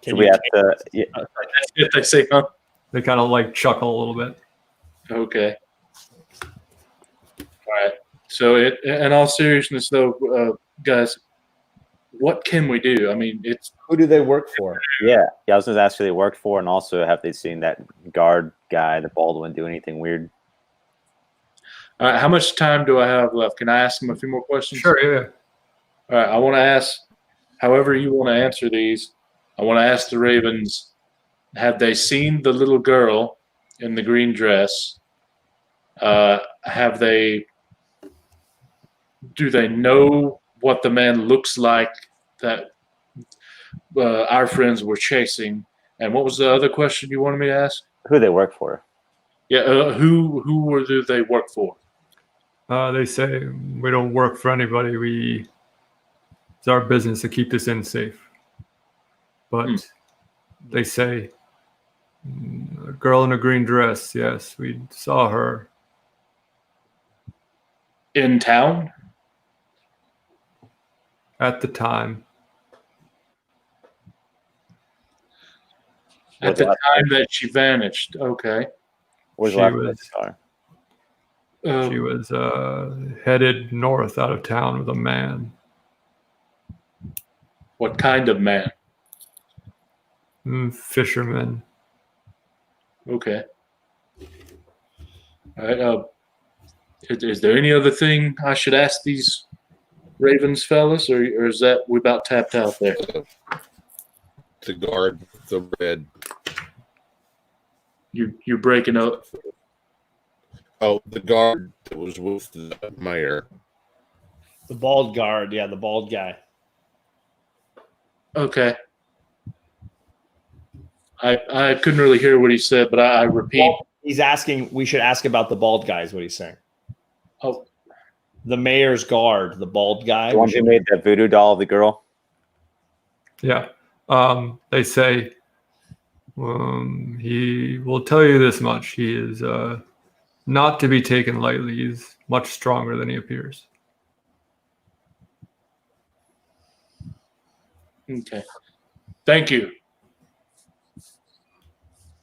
Should we have to? Yeah, That's it. They say, huh? They kind of like chuckle a little bit. Okay. All right. So, in all seriousness, though, guys, what can we do? I mean, it's Who do they work for? yeah. I was going to ask who they worked for, and also have they seen that guard guy, the Baldwin, do anything weird? all right. How much time do I have left? Can I ask him a few more questions? Sure, yeah. All right. I want to ask, however you want to answer these. I want to ask the Ravens: have they seen the little girl in the green dress? Have they? Do they know what the man looks like that our friends were chasing? And what was the other question you wanted me to ask? Who they work for? Yeah, who do they work for? They say we don't work for anybody. It's our business to keep this inn safe. But they say a girl in a green dress. Yes, we saw her. In town? At the time. At the time that she vanished. Okay. Where's She the last was- place you saw her? She was headed north out of town with a man. What kind of man? Fisherman. Okay. All right. Is there any other thing I should ask these Ravens fellas, or is that we about tapped out there? the guard with the red? You're breaking up. Oh, the guard that was with the mayor. The bald guard, yeah, the bald guy. Okay. I couldn't really hear what he said, but I repeat. He's asking. We should ask about the bald guy. Is what he's saying. Oh, The mayor's guard, the bald guy. The one who made the voodoo doll of the girl? Yeah. They say he will tell you this much. He is not to be taken lightly. He's much stronger than he appears. Okay. Thank you.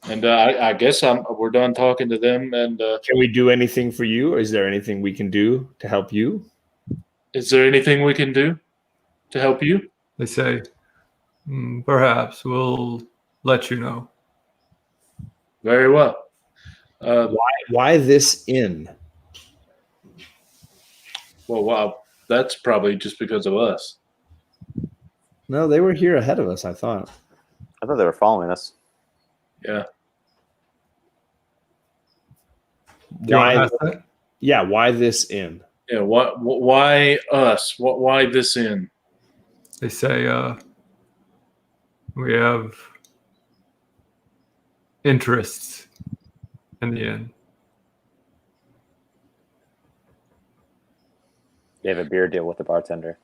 And I guess we're done talking to them. And Can we do anything for you, or is there anything we can do to help you? is there anything we can do to help you? They say, perhaps we'll let you know. Very well. Why this inn? Well, wow, that's probably just because of us. No, they were here ahead of us, I thought. I thought they were following us. Yeah. Do you want to Why? ask that? Yeah, why this inn? Yeah. Why us? Why this inn? They say, we have interests in the inn. They have a beer deal with the bartender.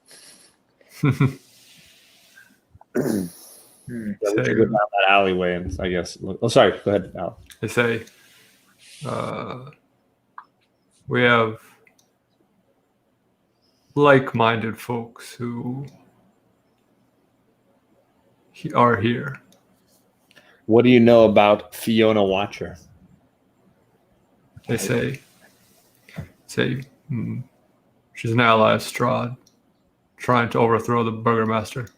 Yeah, we should go down that alleyway, and I guess. Oh, sorry. Go ahead, Al. They say, we have like-minded folks who are here. What do you know about Fiona Watcher? They say, she's an ally of Strahd, trying to overthrow the burgomaster.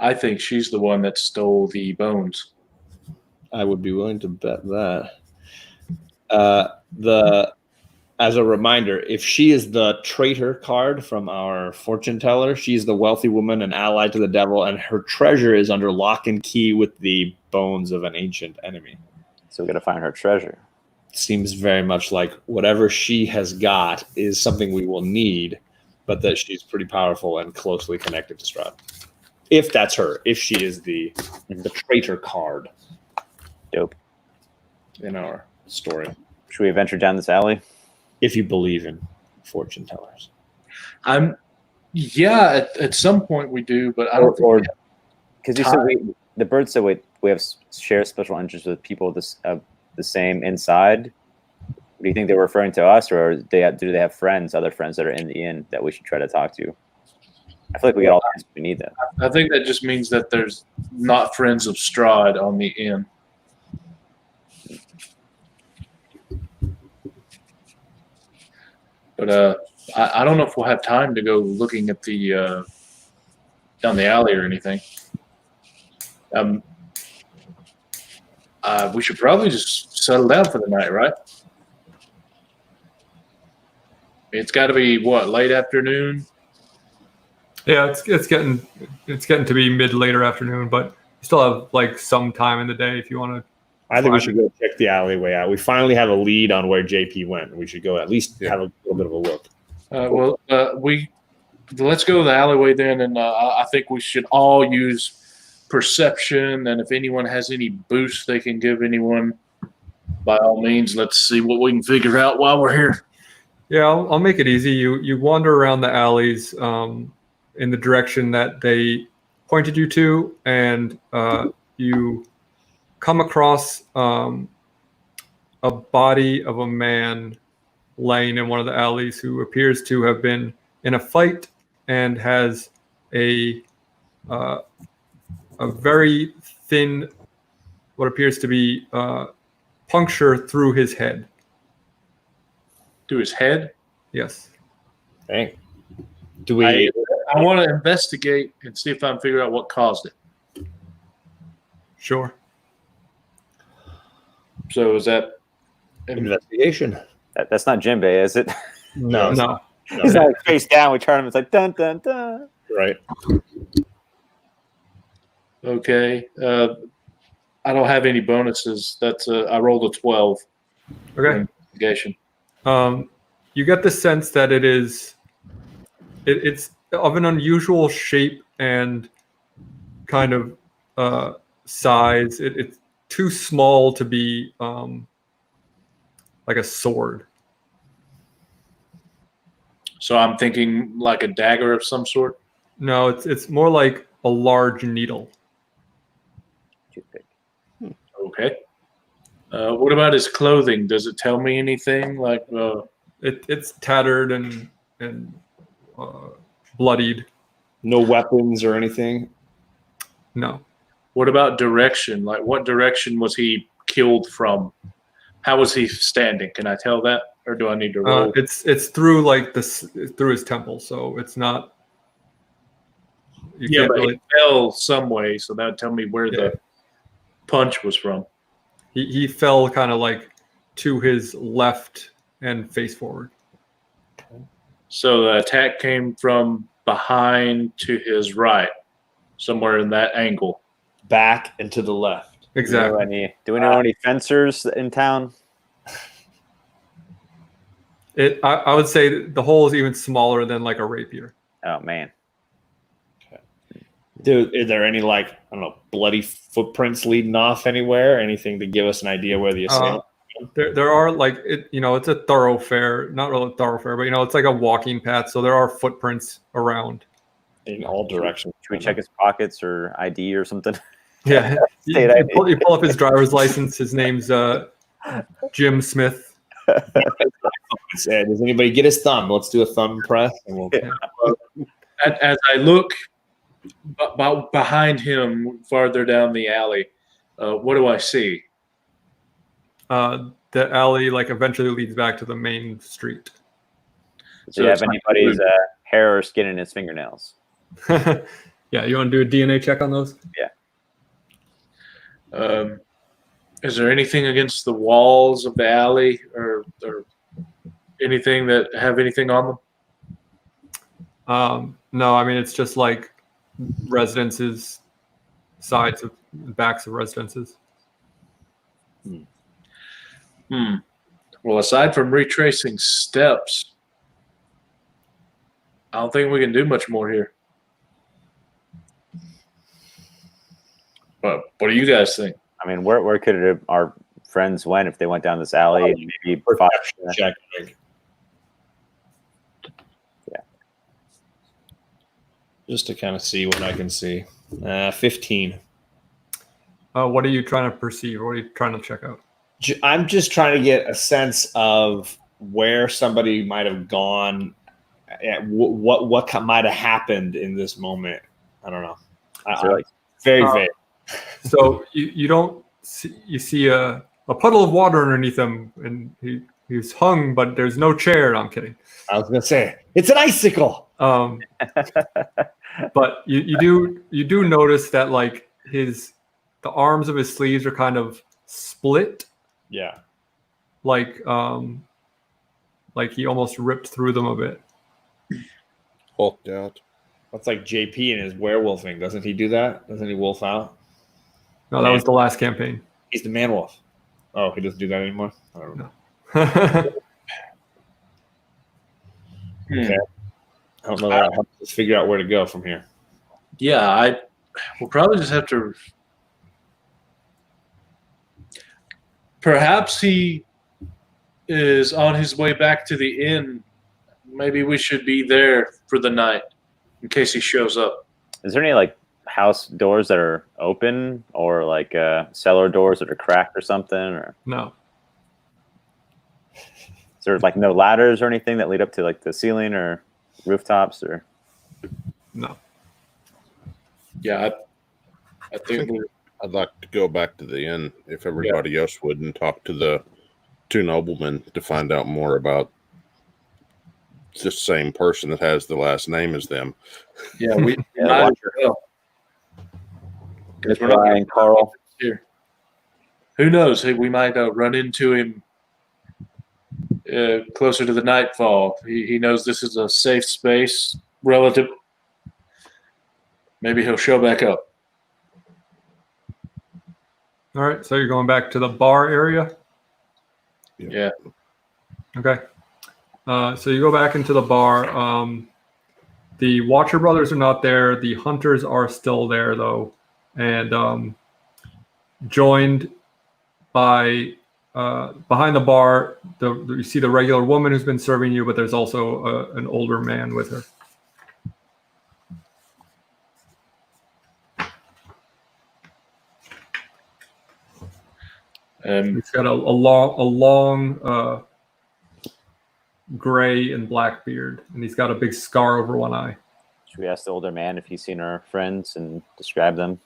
I think she's the one that stole the bones. I would be willing to bet that. As a reminder, if she is the traitor card from our fortune teller, she's the wealthy woman and allied to the devil, and her treasure is under lock and key with the bones of an ancient enemy. So we got to find her treasure. Seems very much like whatever she has got is something we will need, but that she's pretty powerful and closely connected to Strahd. If that's her, if she is the traitor card. Dope. In our story. Should we venture down this alley? If you believe in fortune tellers. Yeah, at some point we do, but I don't think because you said the bird said we have share special interests with people the same inside. Do you think they're referring to us, or do they have other friends that are in the inn that we should try to talk to? I feel like we got all the things we need, though. I think that just means that there's not friends of Strahd on the inn. But I don't know if we'll have time to go looking at the down the alley or anything. We should probably just settle down for the night, right? It's got to be what, late afternoon? Yeah, it's getting to be later afternoon, but you still have like some time in the day if you want to. I think we should go check the alleyway out. We finally have a lead on where JP went. We should go at least have a little bit of a look. Let's go to the alleyway then, and I think we should all use perception. And if anyone has any boosts they can give anyone, by all means, let's see what we can figure out while we're here. Yeah, I'll make it easy. You wander around the alleys in the direction that they pointed you to, and you come across a body of a man laying in one of the alleys who appears to have been in a fight and has a very thin, what appears to be puncture through his head. To his head? Dang. Yes. Do we? I want to investigate and see if I can figure out what caused it. Sure. So is that Investigation? That's not Jinbei, is it? No. He's like face down. We turn him. It's like dun dun dun. Right. okay? I don't have any bonuses. That's I rolled a 12. Okay. Investigation. You get the sense that it's of an unusual shape and kind of size. It's too small to be like a sword. So I'm thinking like a dagger of some sort. No, it's more like a large needle. Toothpick. Okay. What about his clothing? Does it tell me anything? Like It's tattered and bloodied. No weapons or anything. No. What about direction? Like, what direction was he killed from? How was he standing? Can I tell that, or do I need to roll? It's through like this through his temple, so it's not. You Yeah, can't but really. he fell some way, so that would tell me where the punch was from. He fell kind of like to his left and face forward. So the attack came from behind to his right, somewhere in that angle. Back and to the left. Exactly. Do we know any fencers in town? I would say the hole is even smaller than like a rapier. Oh man. Dude, are there any like, I don't know, bloody footprints leading off anywhere? Anything to give us an idea where the assailant? There are like it's a thoroughfare, not really a thoroughfare, but it's like a walking path, so there are footprints around In all directions. Should we check his pockets or ID or something? Yeah, State ID. you pull up his driver's license. His name's Jim Smith. Does anybody get his thumb? Let's do a thumb press. And we'll... As I look behind him, farther down the alley, what do I see? The alley like eventually leads back to the main street. Does he have anybody's hair or skin in his fingernails? Yeah, you want to do a DNA check on those? Yeah. Is there anything against the walls of the alley, or anything that have anything on them? No, I mean it's just like residences, sides of backs of residences. Well, aside from retracing steps, I don't think we can do much more here. But what do you guys think? I mean, where could our friends went if they went down this alley? And maybe Check. Yeah. Just to kind of see what I can see. 15. What are you trying to perceive? What are you trying to check out? I'm just trying to get a sense of where somebody might have gone, what might have happened in this moment. I don't know. Very vague. So you don't see, you see a puddle of water underneath him, and he's hung, but there's no chair. I'm kidding. I was gonna say it's an icicle. But you do notice that like the arms of his sleeves are kind of split. Yeah. Like he almost ripped through them a bit. Hulked out. That's like JP and his werewolfing. Doesn't he do that? Doesn't he wolf out? No, that was the last campaign. He's the man wolf. Oh, he doesn't do that anymore? I don't know. Okay. I don't know that helps us figure out where to go from here. Yeah, we'll probably just have to. Perhaps he is on his way back to the inn. Maybe we should be there for the night in case he shows up. Is there any like house doors that are open, or like cellar doors that are cracked or something? Or No. is there like no ladders or anything that lead up to like the ceiling or rooftops? Or No. Yeah, I think I'd like to go back to the inn if everybody else would and talk to the two noblemen to find out more about the same person that has the last name as them. yeah, we Yeah, might watch as well. 'Cause we're not Brian, gonna- Carl. here. Who knows? Hey, we might run into him closer to the nightfall. He knows this is a safe space, relative. Maybe he'll show back up. All right. So you're going back to the bar area. Yeah. Okay. So you go back into the bar. The Watcher brothers are not there. The Hunters are still there, though, and joined by behind the bar. You see the regular woman who's been serving you, but there's also an older man with her. He's got a long gray and black beard, and he's got a big scar over one eye. Should we ask the older man if he's seen our friends and describe them?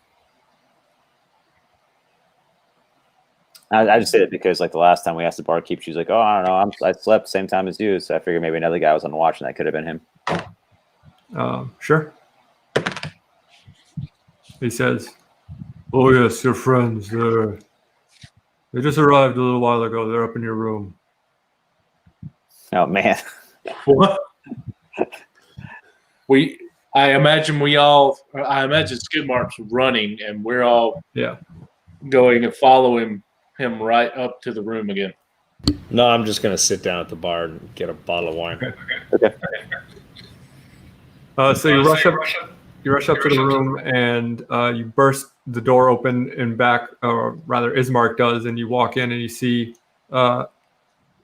I just did it because, like, the last time we asked the barkeep, she was like, "Oh, I don't know. I slept same time as you, so I figured maybe another guy was on watch, and that could have been him." Sure. He says, "Oh yes, your friends. They just arrived a little while ago. They're up in your room." Oh man. What? I imagine Skidmark's running, and we're all going and following him right up to the room again. No, I'm just gonna sit down at the bar and get a bottle of wine. Okay. So you rush up to the room, and you burst the door open in back, or rather Ismark does, and you walk in and you see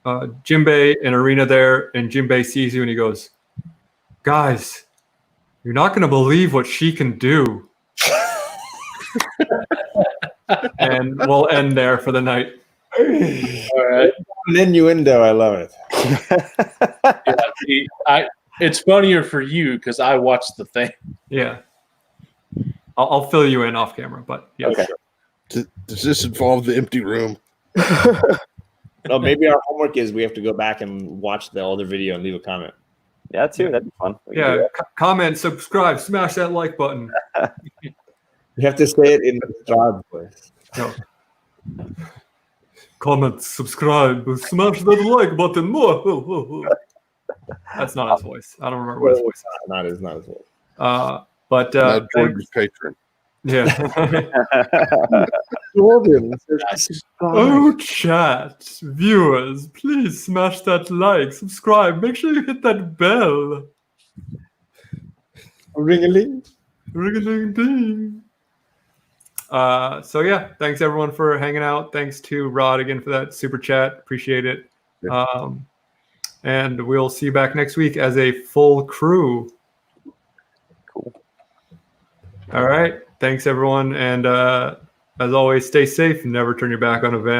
Jimbei and Arena there, and Jimbei sees you and he goes, "Guys, you're not going to believe what she can do." And we'll end there for the night. All right. An innuendo, I love it. Yeah, it's funnier for you because I watched the thing. Yeah. I'll fill you in off camera, but yeah. Okay. Does this involve the empty room? No, maybe our homework is we have to go back and watch the older video and leave a comment. Yeah, too. That'd be fun. We can do Yeah, that. comment, subscribe, smash that like button. You have to say it in the Strahd voice. No. Comment, subscribe, smash that like button. That's not his voice. I don't remember what his voice is. Not his voice. But Not Jordan's patron. yeah. Jordan. Oh, chat, viewers, please smash that like, subscribe, make sure you hit that bell. Ring-a-ling. Ring-a-ding-ding. So yeah, thanks everyone for hanging out. Thanks to Rod again for that super chat. Appreciate it. And we'll see you back next week as a full crew. Cool. All right. Thanks everyone. And as always, stay safe and never turn your back on a van.